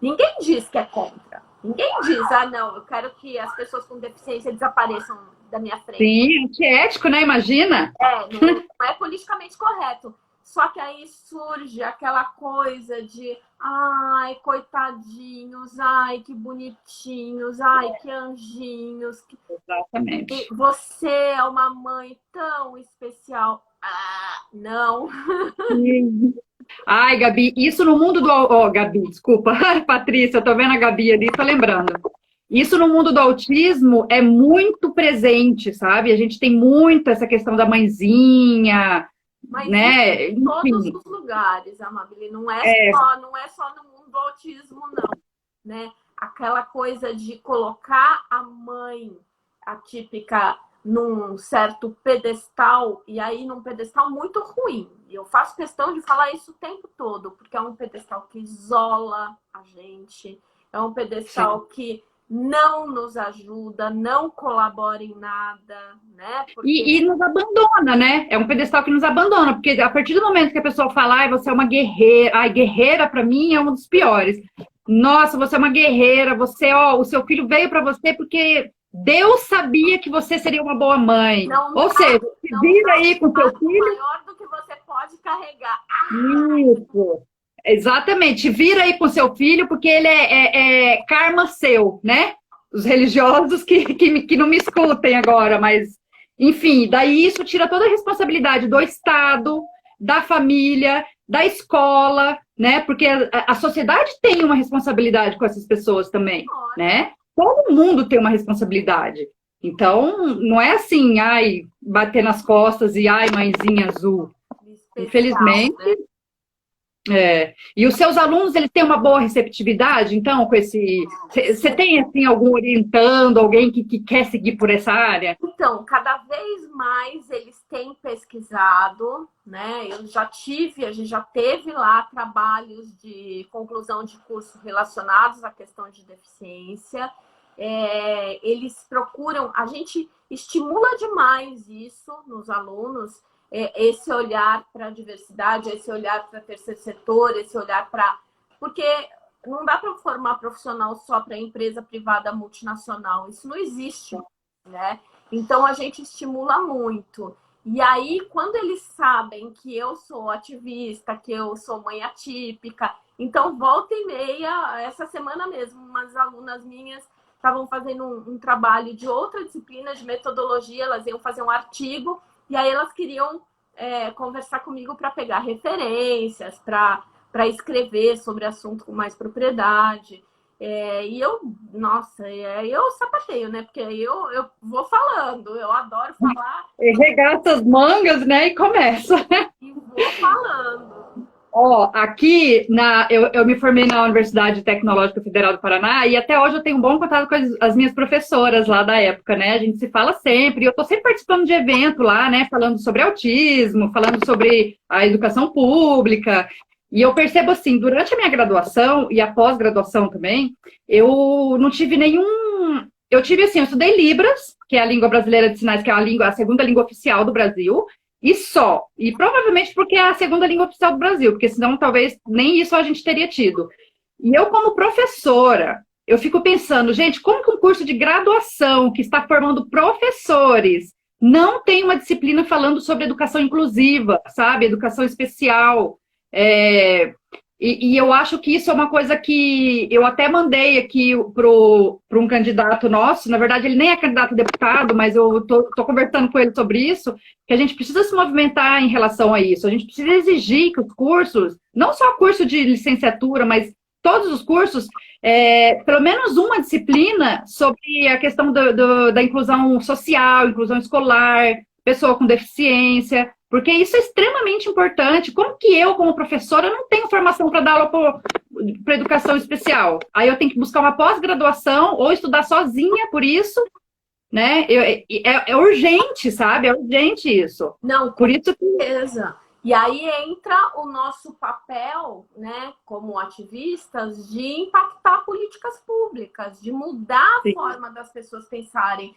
Ninguém diz que é contra. Ninguém diz, ah, não, eu quero que as pessoas com deficiência desapareçam da minha frente. Sim, antiético, né? Imagina. Não é politicamente correto. Só que aí surge aquela coisa de, ai, coitadinhos, ai, que bonitinhos, ai, que anjinhos. Exatamente. Você é uma mãe tão especial. Ah, não. Sim. Ai, Gabi, isso no mundo do... Ó, Gabi, desculpa. Patrícia, eu tô vendo a Gabi ali, tô lembrando. Isso no mundo do autismo é muito presente, sabe? A gente tem muito essa questão da mãezinha, Mas né? em todos Enfim, os lugares, Amabile, é, não é só no mundo do autismo, não, né? Aquela coisa de colocar a mãe atípica num certo pedestal, e aí num pedestal muito ruim. E eu faço questão de falar isso o tempo todo, porque é um pedestal que isola a gente, é um pedestal sim. que não nos ajuda, não colabora em nada, né? Porque E nos abandona, né? É um pedestal que nos abandona, porque a partir do momento que a pessoa fala, ai, você é uma guerreira, ai, guerreira para mim é um dos piores. Nossa, você é uma guerreira, você, ó, o seu filho veio para você porque Deus sabia que você seria uma boa mãe. não Ou seja, se não vira dá aí com seu um filho. maior do que você pode carregar. Isso. Exatamente, vira aí com seu filho, porque ele é karma seu, né? Os religiosos que não me escutem agora, mas, enfim, daí isso tira toda a responsabilidade do Estado, da família, da escola, né? Porque a sociedade tem uma responsabilidade com essas pessoas também, né? Todo mundo tem uma responsabilidade. Então, não é assim, ai, bater nas costas e ai, mãezinha azul. Especial, Infelizmente, né? é. E os seus alunos, eles têm uma boa receptividade, então, com esse... Você tem, assim, algum orientando, alguém que quer seguir por essa área? Então, cada vez mais eles têm pesquisado, né? A gente já teve lá trabalhos de conclusão de curso relacionados à questão de deficiência. Eles procuram, a gente estimula demais isso nos alunos, esse olhar para a diversidade, esse olhar para o terceiro setor, esse olhar para. Porque não dá para formar profissional só para empresa privada multinacional, isso não existe, né? Então a gente estimula muito. E aí, quando eles sabem que eu sou ativista, que eu sou mãe atípica, então volta e meia, essa semana mesmo, umas alunas minhas estavam fazendo um trabalho de outra disciplina de metodologia, elas iam fazer um artigo, e aí elas queriam conversar comigo para pegar referências, para escrever sobre assunto com mais propriedade. E eu, nossa, eu sapateio, né? Porque eu vou falando, eu adoro falar Regaça as mangas, né, e começa. e vou falando. Ó, aqui, eu me formei na Universidade Tecnológica Federal do Paraná e até hoje eu tenho um bom contato com as minhas professoras lá da época, né? A gente se fala sempre, e eu tô sempre participando de evento lá, né? Falando sobre autismo, falando sobre a educação pública. E eu percebo assim, durante a minha graduação e a pós-graduação também, eu não tive nenhum. Eu tive assim, eu estudei Libras, que é a língua brasileira de sinais, que é a segunda língua oficial do Brasil, e só. E provavelmente porque é a segunda língua oficial do Brasil, porque senão talvez nem isso a gente teria tido. E eu, como professora, eu fico pensando, gente, como que um curso de graduação que está formando professores não tem uma disciplina falando sobre educação inclusiva, sabe? Educação especial. É, e eu acho que isso é uma coisa que eu até mandei aqui para um candidato nosso, na verdade ele nem é candidato a deputado, mas eu estou conversando com ele sobre isso, que a gente precisa se movimentar em relação a isso, a gente precisa exigir que os cursos, não só curso de licenciatura, mas todos os cursos, pelo menos uma disciplina sobre a questão da inclusão social, inclusão escolar, pessoa com deficiência, porque isso é extremamente importante. Como que eu, como professora, não tenho formação para dar aula para educação especial? Aí eu tenho que buscar uma pós-graduação ou estudar sozinha por isso, né? É urgente, sabe? É urgente isso. Não, Por com isso que... certeza. E aí entra o nosso papel, né, como ativistas, de impactar políticas públicas, de mudar a Sim. forma das pessoas pensarem.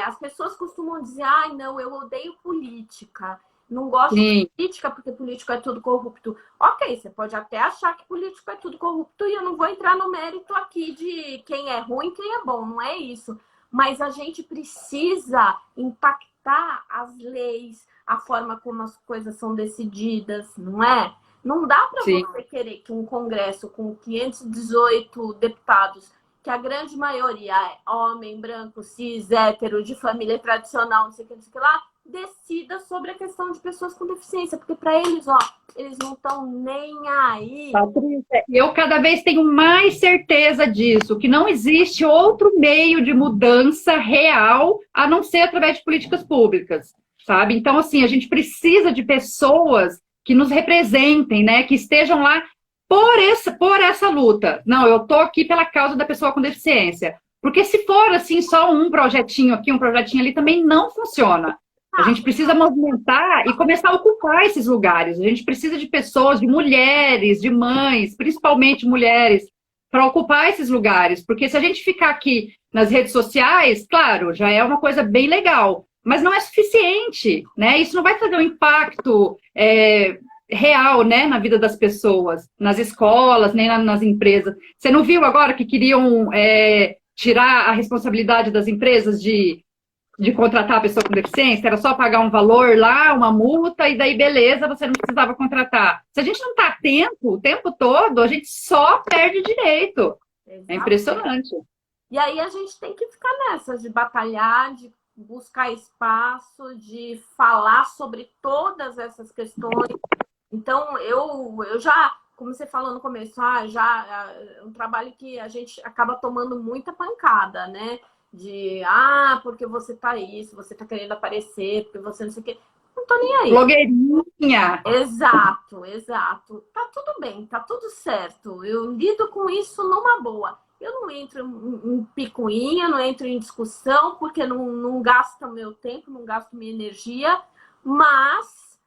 As pessoas costumam dizer, ai, não, eu odeio política. não gosto de Sim, política porque político é tudo corrupto. Ok, você pode até achar que político é tudo corrupto e eu não vou entrar no mérito aqui de quem é ruim e quem é bom, não é isso. Mas a gente precisa impactar as leis, a forma como as coisas são decididas, não é? Não dá para sim. você querer que um Congresso com 518 deputados, que a grande maioria é homem, branco, cis, hétero, de família tradicional, não sei o que lá, decida sobre a questão de pessoas com deficiência, porque para eles, ó, eles não estão nem aí. Patrícia, eu cada vez tenho mais certeza disso, que não existe outro meio de mudança real a não ser através de políticas públicas, sabe? Então, assim, a gente precisa de pessoas que nos representem, né? Que estejam lá por essa luta. Não, eu tô aqui pela causa da pessoa com deficiência. Porque se for, assim, só um projetinho aqui, um projetinho ali, também não funciona. A Ah, gente precisa movimentar e começar a ocupar esses lugares. A gente precisa de pessoas, de mulheres, de mães, principalmente mulheres, para ocupar esses lugares. Porque se a gente ficar aqui nas redes sociais, claro, já é uma coisa bem legal, mas não é suficiente, né? Isso não vai trazer um impacto real, né, na vida das pessoas, nas escolas, nem nas empresas. Você não viu agora que queriam tirar a responsabilidade das empresas de contratar a pessoa com deficiência, era só pagar um valor lá, uma multa, e daí beleza, você não precisava contratar. Se a gente não está atento o tempo todo, a gente só perde direito. É exatamente. impressionante. E aí a gente tem que ficar nessa, de batalhar, de buscar espaço, de falar sobre todas essas questões. Então, eu já, como você falou no começo, é um trabalho que a gente acaba tomando muita pancada, né? De, porque você tá isso, você tá querendo aparecer, porque você não sei o quê. Não tô nem aí. Blogueirinha. Exato, exato. Tá tudo bem, tá tudo certo. Eu lido com isso numa boa. Eu não entro em picuinha, não entro em discussão, porque não gasta meu tempo, não gasto minha energia, mas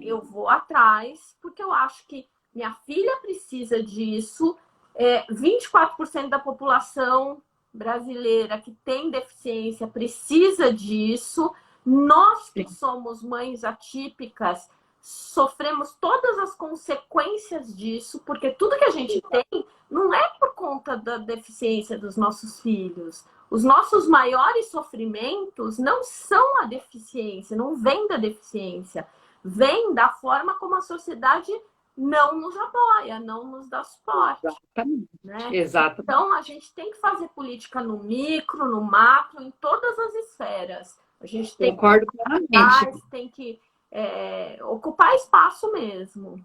eu vou atrás, porque eu acho que minha filha precisa disso. 24% da população brasileira que tem deficiência precisa disso. Nós que somos mães atípicas sofremos todas as consequências disso, porque tudo que a gente tem não é por conta da deficiência dos nossos filhos. Os nossos maiores sofrimentos não são a deficiência, não vem da deficiência, vem da forma como a sociedade não nos apoia, não nos dá suporte. Exatamente. Né? Exato. Então, a gente tem que fazer política no micro, no macro, em todas as esferas. A gente tem Concordo plenamente. tem que ocupar espaço mesmo.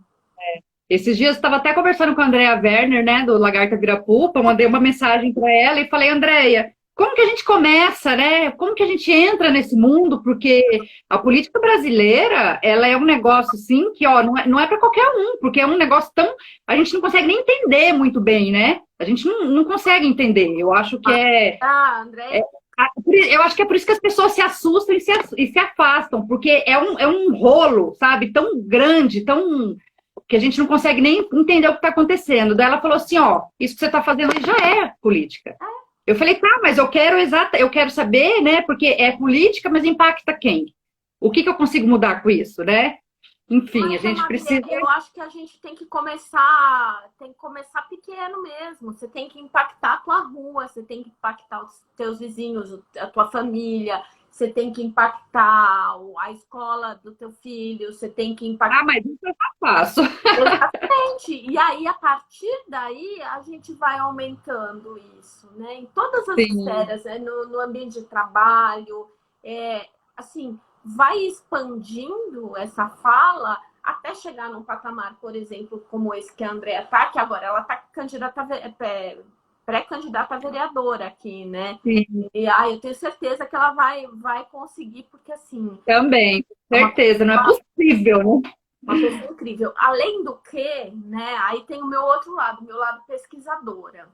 Esses dias eu estava até conversando com a Andrea Werner, né, do Lagarta Vira-Pupa, mandei uma mensagem para ela e falei, Andrea, como que a gente começa, né? Como que a gente entra nesse mundo? Porque a política brasileira, ela é um negócio, assim, que, ó, não é para qualquer um, porque é um negócio tão... A gente não consegue nem entender muito bem, né? A gente não consegue entender. Eu acho que André. eu acho que é por isso que as pessoas se assustam e se afastam, porque é um rolo, sabe? Tão grande, tão que a gente não consegue nem entender o que está acontecendo. Daí ela falou assim, ó, isso que você está fazendo aí já é política. Eu falei, tá, mas eu quero saber, né? Porque é política, mas impacta quem? O que eu consigo mudar com isso, né? Enfim, a gente precisa. Eu acho que a gente tem que começar pequeno mesmo. Você tem que impactar a tua rua, você tem que impactar os teus vizinhos, a tua família, você tem que impactar a escola do teu filho, você tem que impactar. Mas isso eu já faço. Exatamente. E aí, a partir daí, a gente vai aumentando isso, né? Em todas as esferas, né? No ambiente de trabalho, assim, vai expandindo essa fala até chegar num patamar, por exemplo, como esse que a Andrea está, que agora ela está pré-candidata a vereadora aqui, né? Sim. E eu tenho certeza que ela vai conseguir, porque assim... Também, certeza, não é possível, né? Uma pessoa incrível. Além do que, né, aí tem o meu outro lado, meu lado pesquisadora.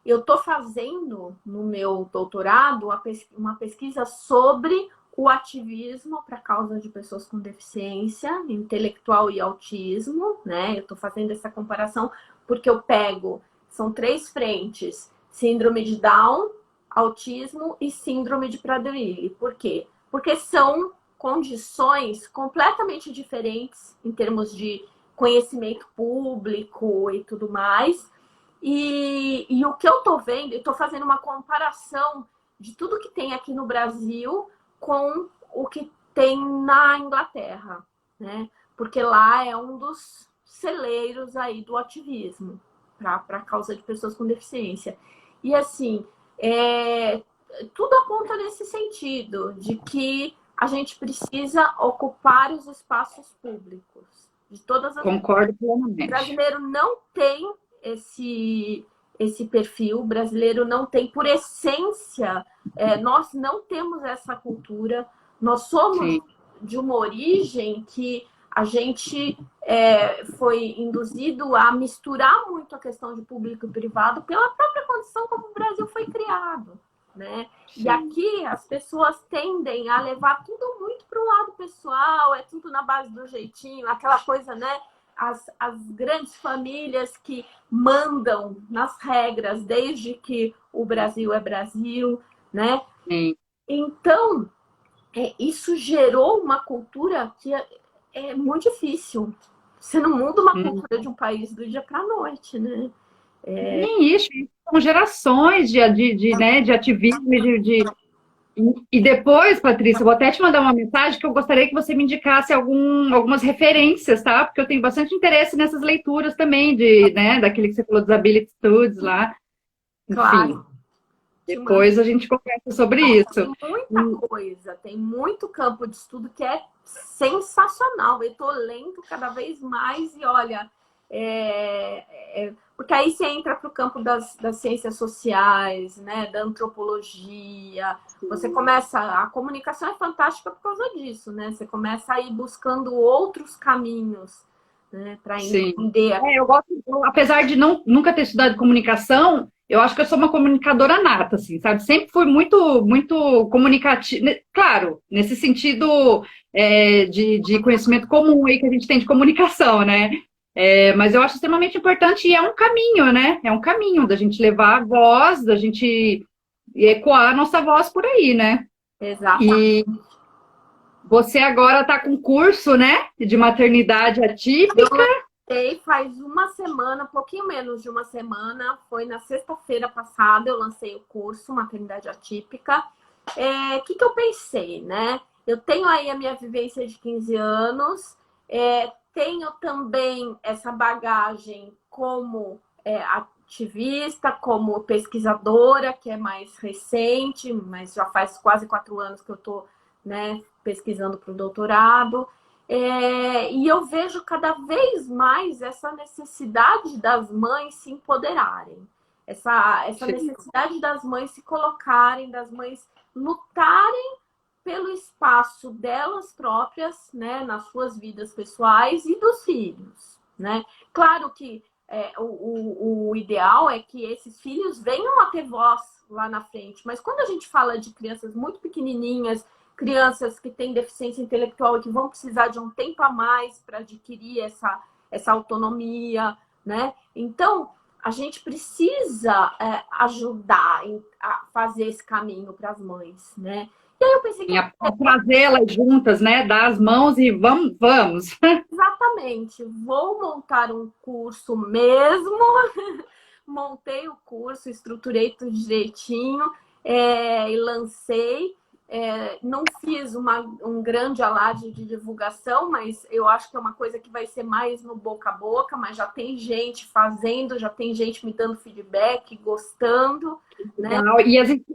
Eu estou fazendo, no meu doutorado, uma pesquisa sobre o ativismo para a causa de pessoas com deficiência intelectual e autismo, né? Eu estou fazendo essa comparação porque são 3 frentes, síndrome de Down, autismo e síndrome de Prader-Willi. Por quê? Porque são condições completamente diferentes em termos de conhecimento público e tudo mais. E o que eu estou vendo, eu estou fazendo uma comparação de tudo que tem aqui no Brasil com o que tem na Inglaterra, né? Porque lá é um dos celeiros aí do ativismo para a causa de pessoas com deficiência. E assim, tudo aponta nesse sentido, de que a gente precisa ocupar os espaços públicos. De todas as... Concordo plenamente. O brasileiro não tem esse perfil, o brasileiro não tem, por essência, nós não temos essa cultura, nós somos Sim. de uma origem que a gente foi induzido a misturar muito a questão de público e privado pela própria condição como o Brasil foi criado, né? E aqui as pessoas tendem a levar tudo muito para o lado pessoal, é tudo na base do jeitinho, aquela coisa, né? As grandes famílias que mandam nas regras desde que o Brasil é Brasil, né? Sim. Então, isso gerou uma cultura que é muito difícil. Você não muda uma cultura de um país do dia para a noite, né? Isso, são gerações de ativismo, E depois, Patrícia, eu vou até te mandar uma mensagem que eu gostaria que você me indicasse algumas referências, tá? Porque eu tenho bastante interesse nessas leituras também, daquele que você falou dos Ability Studies lá. Enfim, claro. Depois a gente conversa sobre isso. Tem muita coisa, tem muito campo de estudo que é sensacional. Eu estou lendo cada vez mais e olha... porque aí você entra para o campo das ciências sociais, né, da antropologia. Você começa... A comunicação é fantástica por causa disso, né? Você começa a ir buscando outros caminhos, né, para entender. Eu gosto, apesar de nunca ter estudado comunicação, eu acho que eu sou uma comunicadora nata, assim, sabe? Sempre fui muito, muito comunicativa. Claro, nesse sentido de conhecimento comum aí que a gente tem de comunicação, né? Mas eu acho extremamente importante e é um caminho, né? É um caminho da gente levar a voz, da gente ecoar a nossa voz por aí, né? Exato. E você agora está com curso, né? De maternidade atípica. Eu faz uma semana, um pouquinho menos de uma semana, foi na sexta-feira passada, eu lancei o curso Maternidade Atípica. O que eu pensei, né? Eu tenho aí a minha vivência de 15 anos, tenho também essa bagagem como ativista, como pesquisadora, que é mais recente, mas já faz quase 4 anos que eu estou, né, pesquisando para o doutorado. E eu vejo cada vez mais essa necessidade das mães se empoderarem, essa necessidade das mães se colocarem, das mães lutarem pelo espaço delas próprias, né, nas suas vidas pessoais e dos filhos, né? Claro que o ideal é que esses filhos venham a ter voz lá na frente, mas quando a gente fala de crianças muito pequenininhas, crianças que têm deficiência intelectual e que vão precisar de um tempo a mais para adquirir essa autonomia, né? Então, a gente precisa ajudar a fazer esse caminho para as mães, né? E aí eu pensei que... trazê-las juntas, né? Dar as mãos e vamos. Exatamente. Vou montar um curso mesmo. Montei o curso, estruturei tudo direitinho e lancei. Não fiz um grande alarde de divulgação, mas eu acho que é uma coisa que vai ser mais no boca a boca, mas já tem gente fazendo, já tem gente me dando feedback, gostando, né?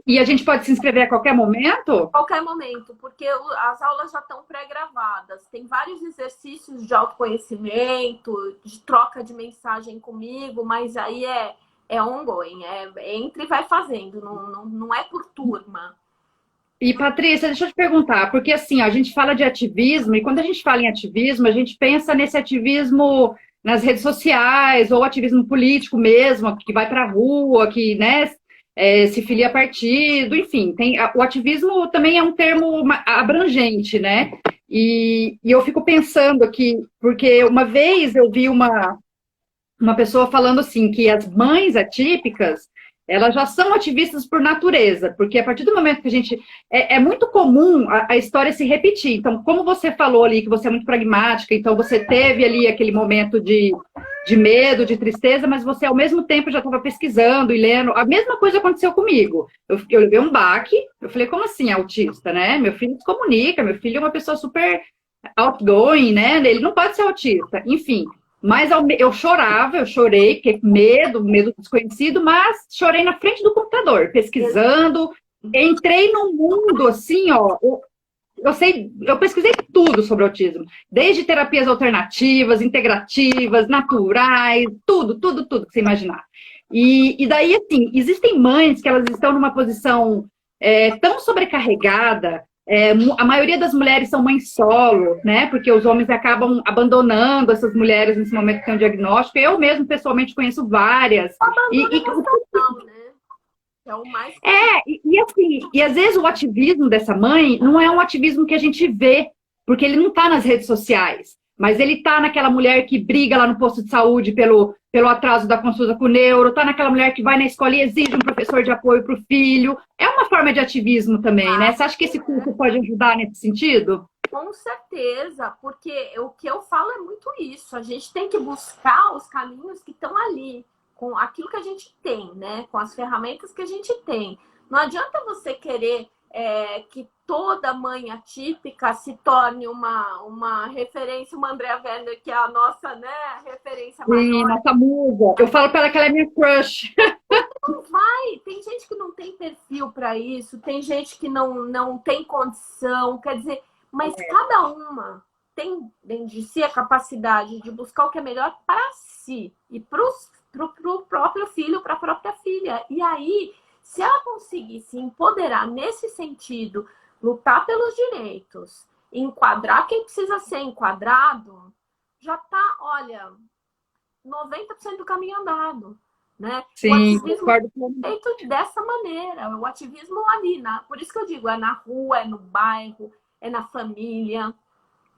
E a gente pode se inscrever a qualquer momento? Qualquer momento, porque as aulas já estão pré-gravadas. Tem vários exercícios de autoconhecimento, de troca de mensagem comigo, mas aí é ongoing, entra e vai fazendo, não é por turma. E, Patrícia, deixa eu te perguntar, porque assim, a gente fala de ativismo, e quando a gente fala em ativismo, a gente pensa nesse ativismo nas redes sociais, ou ativismo político mesmo, que vai para a rua, que, né, se filia a partido, enfim. O ativismo também é um termo abrangente, né? E eu fico pensando aqui, porque uma vez eu vi uma pessoa falando assim, que as mães atípicas, elas já são ativistas por natureza, porque a partir do momento que a gente... É muito comum a história se repetir. Então, como você falou ali, que você é muito pragmática, então você teve ali aquele momento de medo, de tristeza, mas você, ao mesmo tempo, já estava pesquisando e lendo. A mesma coisa aconteceu comigo. Eu levei um baque, eu falei, como assim autista, né? Meu filho se comunica, meu filho é uma pessoa super outgoing, né? Ele não pode ser autista. Enfim... Mas eu chorava, eu chorei, porque medo desconhecido, mas chorei na frente do computador, pesquisando. Entrei num mundo assim, ó. Eu pesquisei tudo sobre autismo, desde terapias alternativas, integrativas, naturais, tudo que você imaginar. E daí, assim, existem mães que elas estão numa posição tão sobrecarregada. A maioria das mulheres são mães solo, né? Porque os homens acabam abandonando essas mulheres nesse momento que tem o diagnóstico. Eu mesmo, pessoalmente, conheço várias. Não, né? É o mais... Assim, e às vezes o ativismo dessa mãe não é um ativismo que a gente vê, porque ele não está nas redes sociais, mas ele está naquela mulher que briga lá no posto de saúde pelo atraso da consulta com o neuro, está naquela mulher que vai na escola e exige um professor de apoio para o filho. É uma forma de ativismo também, né? Você acha que esse curso pode ajudar nesse sentido? Com certeza, porque o que eu falo é muito isso. A gente tem que buscar os caminhos que estão ali, com aquilo que a gente tem, né? Com as ferramentas que a gente tem. Não adianta você querer que toda mãe atípica se torne uma referência, uma Andrea Werner, que é a nossa, né, referência maior. Sim, nossa musa. Eu falo para ela que ela é minha crush. Não vai. Tem gente que não tem perfil para isso, tem gente que não tem condição, quer dizer, mas cada uma tem dentro de si a capacidade de buscar o que é melhor para si e para o próprio filho, para a própria filha. E aí, se ela conseguir se empoderar nesse sentido, lutar pelos direitos, enquadrar quem precisa ser enquadrado, já está, olha, 90% do caminho andado. Né? Sim, o ativismo é feito dessa maneira, o ativismo ali, por isso que eu digo, é na rua, é no bairro, é na família,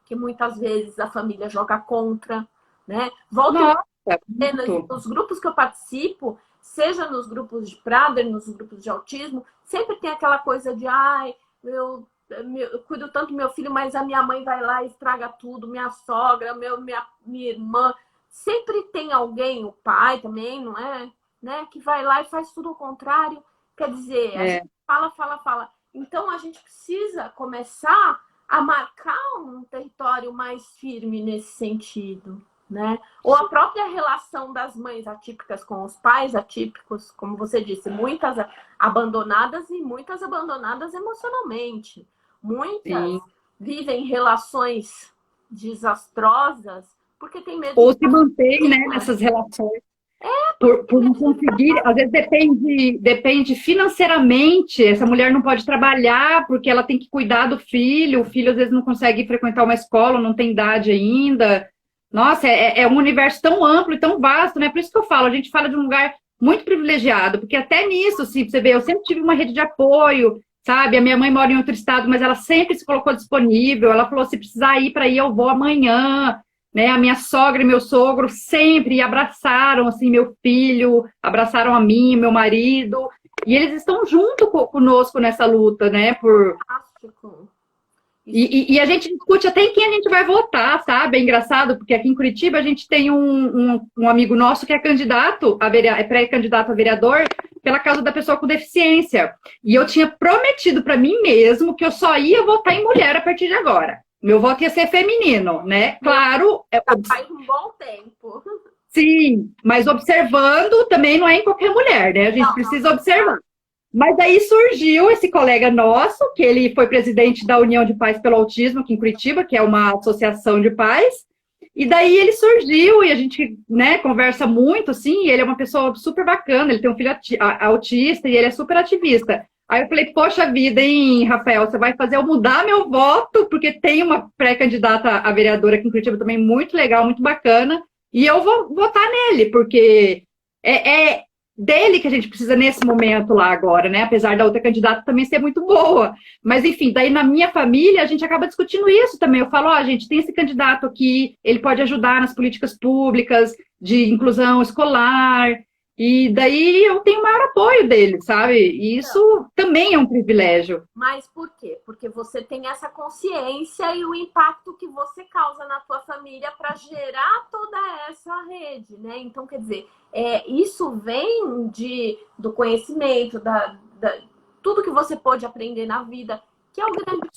que muitas vezes a família joga contra, né? Nos grupos que eu participo, seja nos grupos de Prader, nos grupos de autismo, sempre tem aquela coisa de eu cuido tanto do meu filho, mas a minha mãe vai lá e estraga tudo, minha sogra, minha irmã. Sempre tem alguém, o pai também, não é? Né? Que vai lá e faz tudo ao contrário. Quer dizer, a gente fala. Então, a gente precisa começar a marcar um território mais firme nesse sentido, né? Ou a própria relação das mães atípicas com os pais atípicos, como você disse, muitas abandonadas e muitas abandonadas emocionalmente. Muitas vivem relações desastrosas porque tem medo ou se mantém, né, nessas relações. Por não conseguir, às vezes depende financeiramente, essa mulher não pode trabalhar porque ela tem que cuidar do filho, o filho às vezes não consegue frequentar uma escola, não tem idade ainda. Nossa, é um universo tão amplo e tão vasto, né? Por isso que eu falo, a gente fala de um lugar muito privilegiado, porque até nisso, assim, você vê, eu sempre tive uma rede de apoio, sabe? A minha mãe mora em outro estado, mas ela sempre se colocou disponível, ela falou, se precisar ir para aí, eu vou amanhã. Né, a minha sogra e meu sogro sempre abraçaram assim, meu filho, abraçaram a mim, meu marido, e eles estão junto conosco nessa luta, né? E a gente discute até em quem a gente vai votar, sabe? É engraçado, porque aqui em Curitiba a gente tem um amigo nosso que é pré-candidato a vereador pela causa da pessoa com deficiência. E eu tinha prometido para mim mesmo que eu só ia votar em mulher a partir de agora. Meu voto ia ser feminino, né? Claro. Faz um bom tempo. Sim, mas observando também não é em qualquer mulher, né? A gente precisa observar. Mas aí surgiu esse colega nosso, que ele foi presidente da União de Pais pelo Autismo aqui em Curitiba, que é uma associação de pais. E daí ele surgiu e a gente, né, conversa muito, assim, e ele é uma pessoa super bacana, ele tem um filho autista e ele é super ativista. Aí eu falei, poxa vida, hein, Rafael, você vai fazer eu mudar meu voto, porque tem uma pré-candidata a vereadora aqui em Curitiba também muito legal, muito bacana, e eu vou votar nele, porque é dele que a gente precisa nesse momento lá agora, né? Apesar da outra candidata também ser muito boa. Mas, enfim, daí na minha família a gente acaba discutindo isso também. Eu falo, gente, tem esse candidato aqui, ele pode ajudar nas políticas públicas de inclusão escolar. e daí eu tenho o maior apoio dele, sabe? E isso também é um privilégio. Mas por quê? Porque você tem essa consciência e o impacto que você causa na tua família para gerar toda essa rede, né? Então, quer dizer, isso vem do conhecimento, tudo que você pode aprender na vida, que é o grande,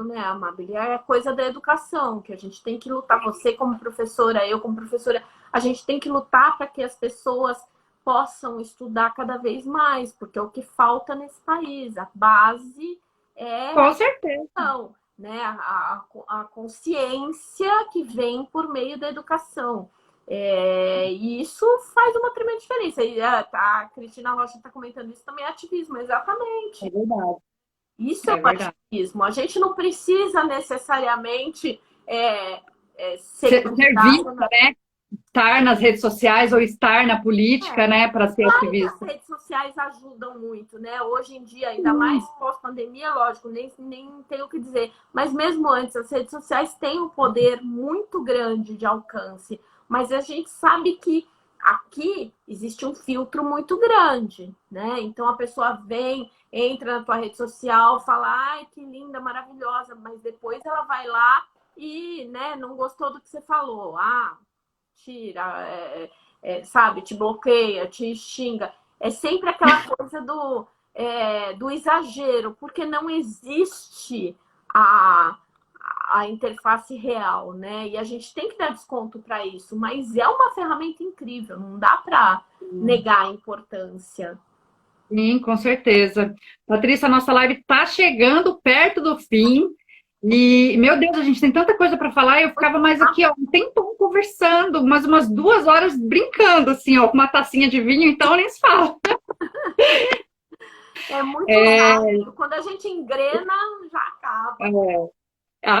né, Amabilia? É coisa da educação, que a gente tem que lutar. Você como professora, eu como professora, a gente tem que lutar para que as pessoas possam estudar cada vez mais, porque é o que falta nesse país. A base é Com certeza. educação, né? A consciência que vem por meio da educação. E isso faz uma tremenda diferença. E a Cristina Rocha está comentando isso também, é ativismo, exatamente. É verdade. Isso é É o verdade. ativismo. A gente não precisa necessariamente ser Ser candidata, vista, né? Estar nas redes sociais ou estar na política, né? Para ser as ativista. redes sociais ajudam muito, né? Hoje em dia, ainda mais pós-pandemia, lógico, nem tenho o que dizer. Mas mesmo antes, as redes sociais têm um poder muito grande de alcance. Mas a gente sabe que aqui existe um filtro muito grande, né? Então a pessoa vem, entra na tua rede social, fala, ai, que linda, maravilhosa, mas depois ela vai lá e, né, não gostou do que você falou. Ah, tira, sabe, te bloqueia, te xinga. É sempre aquela coisa do exagero, porque não existe a, a interface real, né? E a gente tem que dar desconto para isso, mas é uma ferramenta incrível, não dá para negar a importância. Sim, com certeza. Patrícia, a nossa live está chegando perto do fim. E, meu Deus, a gente tem tanta coisa para falar. Eu ficava mais aqui, ó, um tempão conversando, umas 2 horas brincando, assim, ó, com uma tacinha de vinho, então nem se fala. É muito rápido. Quando a gente engrena, já acaba.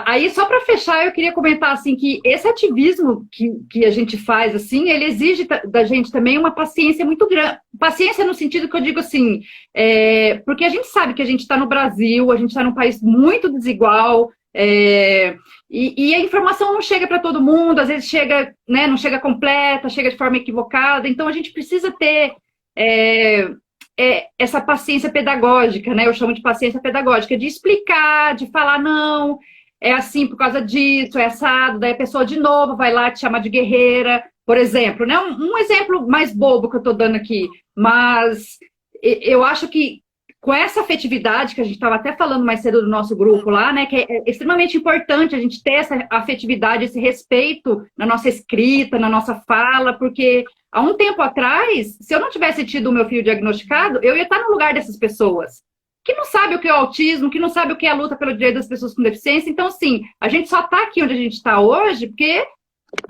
Aí, só para fechar, eu queria comentar assim que esse ativismo que a gente faz, assim, ele exige da gente também uma paciência muito grande. Paciência no sentido que eu digo assim, porque a gente sabe que a gente está no Brasil, a gente está num país muito desigual, e a informação não chega para todo mundo, às vezes chega, né, não chega completa, chega de forma equivocada, então a gente precisa ter essa paciência pedagógica, né? Eu chamo de paciência pedagógica, de explicar, de falar, não, é assim por causa disso, é assado, daí a pessoa de novo vai lá te chamar de guerreira, por exemplo, né? Um exemplo mais bobo que eu estou dando aqui, mas eu acho que com essa afetividade que a gente estava até falando mais cedo do nosso grupo lá, né? Que é extremamente importante a gente ter essa afetividade, esse respeito na nossa escrita, na nossa fala, porque há um tempo atrás, se eu não tivesse tido o meu filho diagnosticado, eu ia estar no lugar dessas pessoas que não sabe o que é o autismo, que não sabe o que é a luta pelo direito das pessoas com deficiência. Então, assim, a gente só está aqui onde a gente está hoje porque,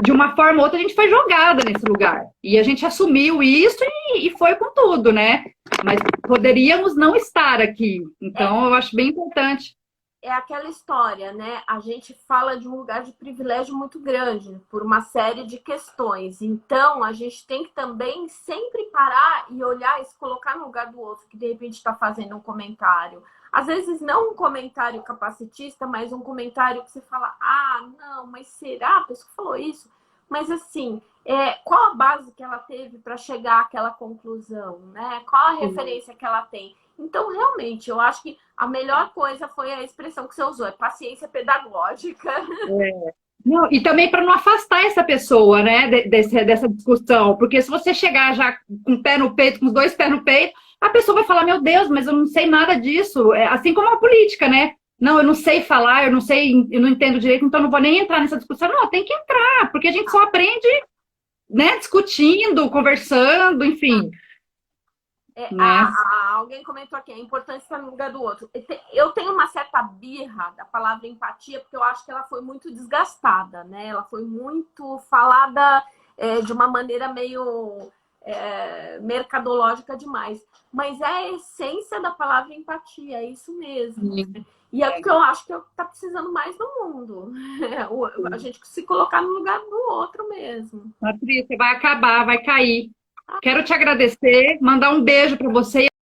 de uma forma ou outra, a gente foi jogada nesse lugar. E a gente assumiu isso e foi com tudo, né? Mas poderíamos não estar aqui. Então, eu acho bem importante. É aquela história, né? A gente fala de um lugar de privilégio muito grande por uma série de questões. Então, a gente tem que também sempre parar e olhar e se colocar no lugar do outro, que de repente está fazendo um comentário. Às vezes, não um comentário capacitista, mas um comentário que você fala: ah, não, mas será? A pessoa falou isso. Mas, assim, qual a base que ela teve para chegar àquela conclusão, né? Qual a referência que ela tem? Então, realmente, eu acho que a melhor coisa foi a expressão que você usou, é paciência pedagógica. Não, e também para não afastar essa pessoa, né, dessa discussão, porque se você chegar já com o pé no peito, com os dois pés no peito, a pessoa vai falar, meu Deus, mas eu não sei nada disso, assim como a política, né? Não, eu não sei falar, eu não sei, eu não entendo direito, então eu não vou nem entrar nessa discussão. Não, tem que entrar, porque a gente só aprende, né, discutindo, conversando, enfim. Né? Alguém comentou aqui, a importância está no lugar do outro. Eu tenho uma certa birra da palavra empatia, porque eu acho que ela foi muito desgastada, né? Ela foi muito falada de uma maneira meio mercadológica demais. Mas é a essência da palavra empatia, é isso mesmo. Sim. E é o que eu acho que está precisando mais no mundo. A gente se colocar no lugar do outro mesmo. Patrícia, vai acabar, vai cair. Quero te agradecer, mandar um beijo para você.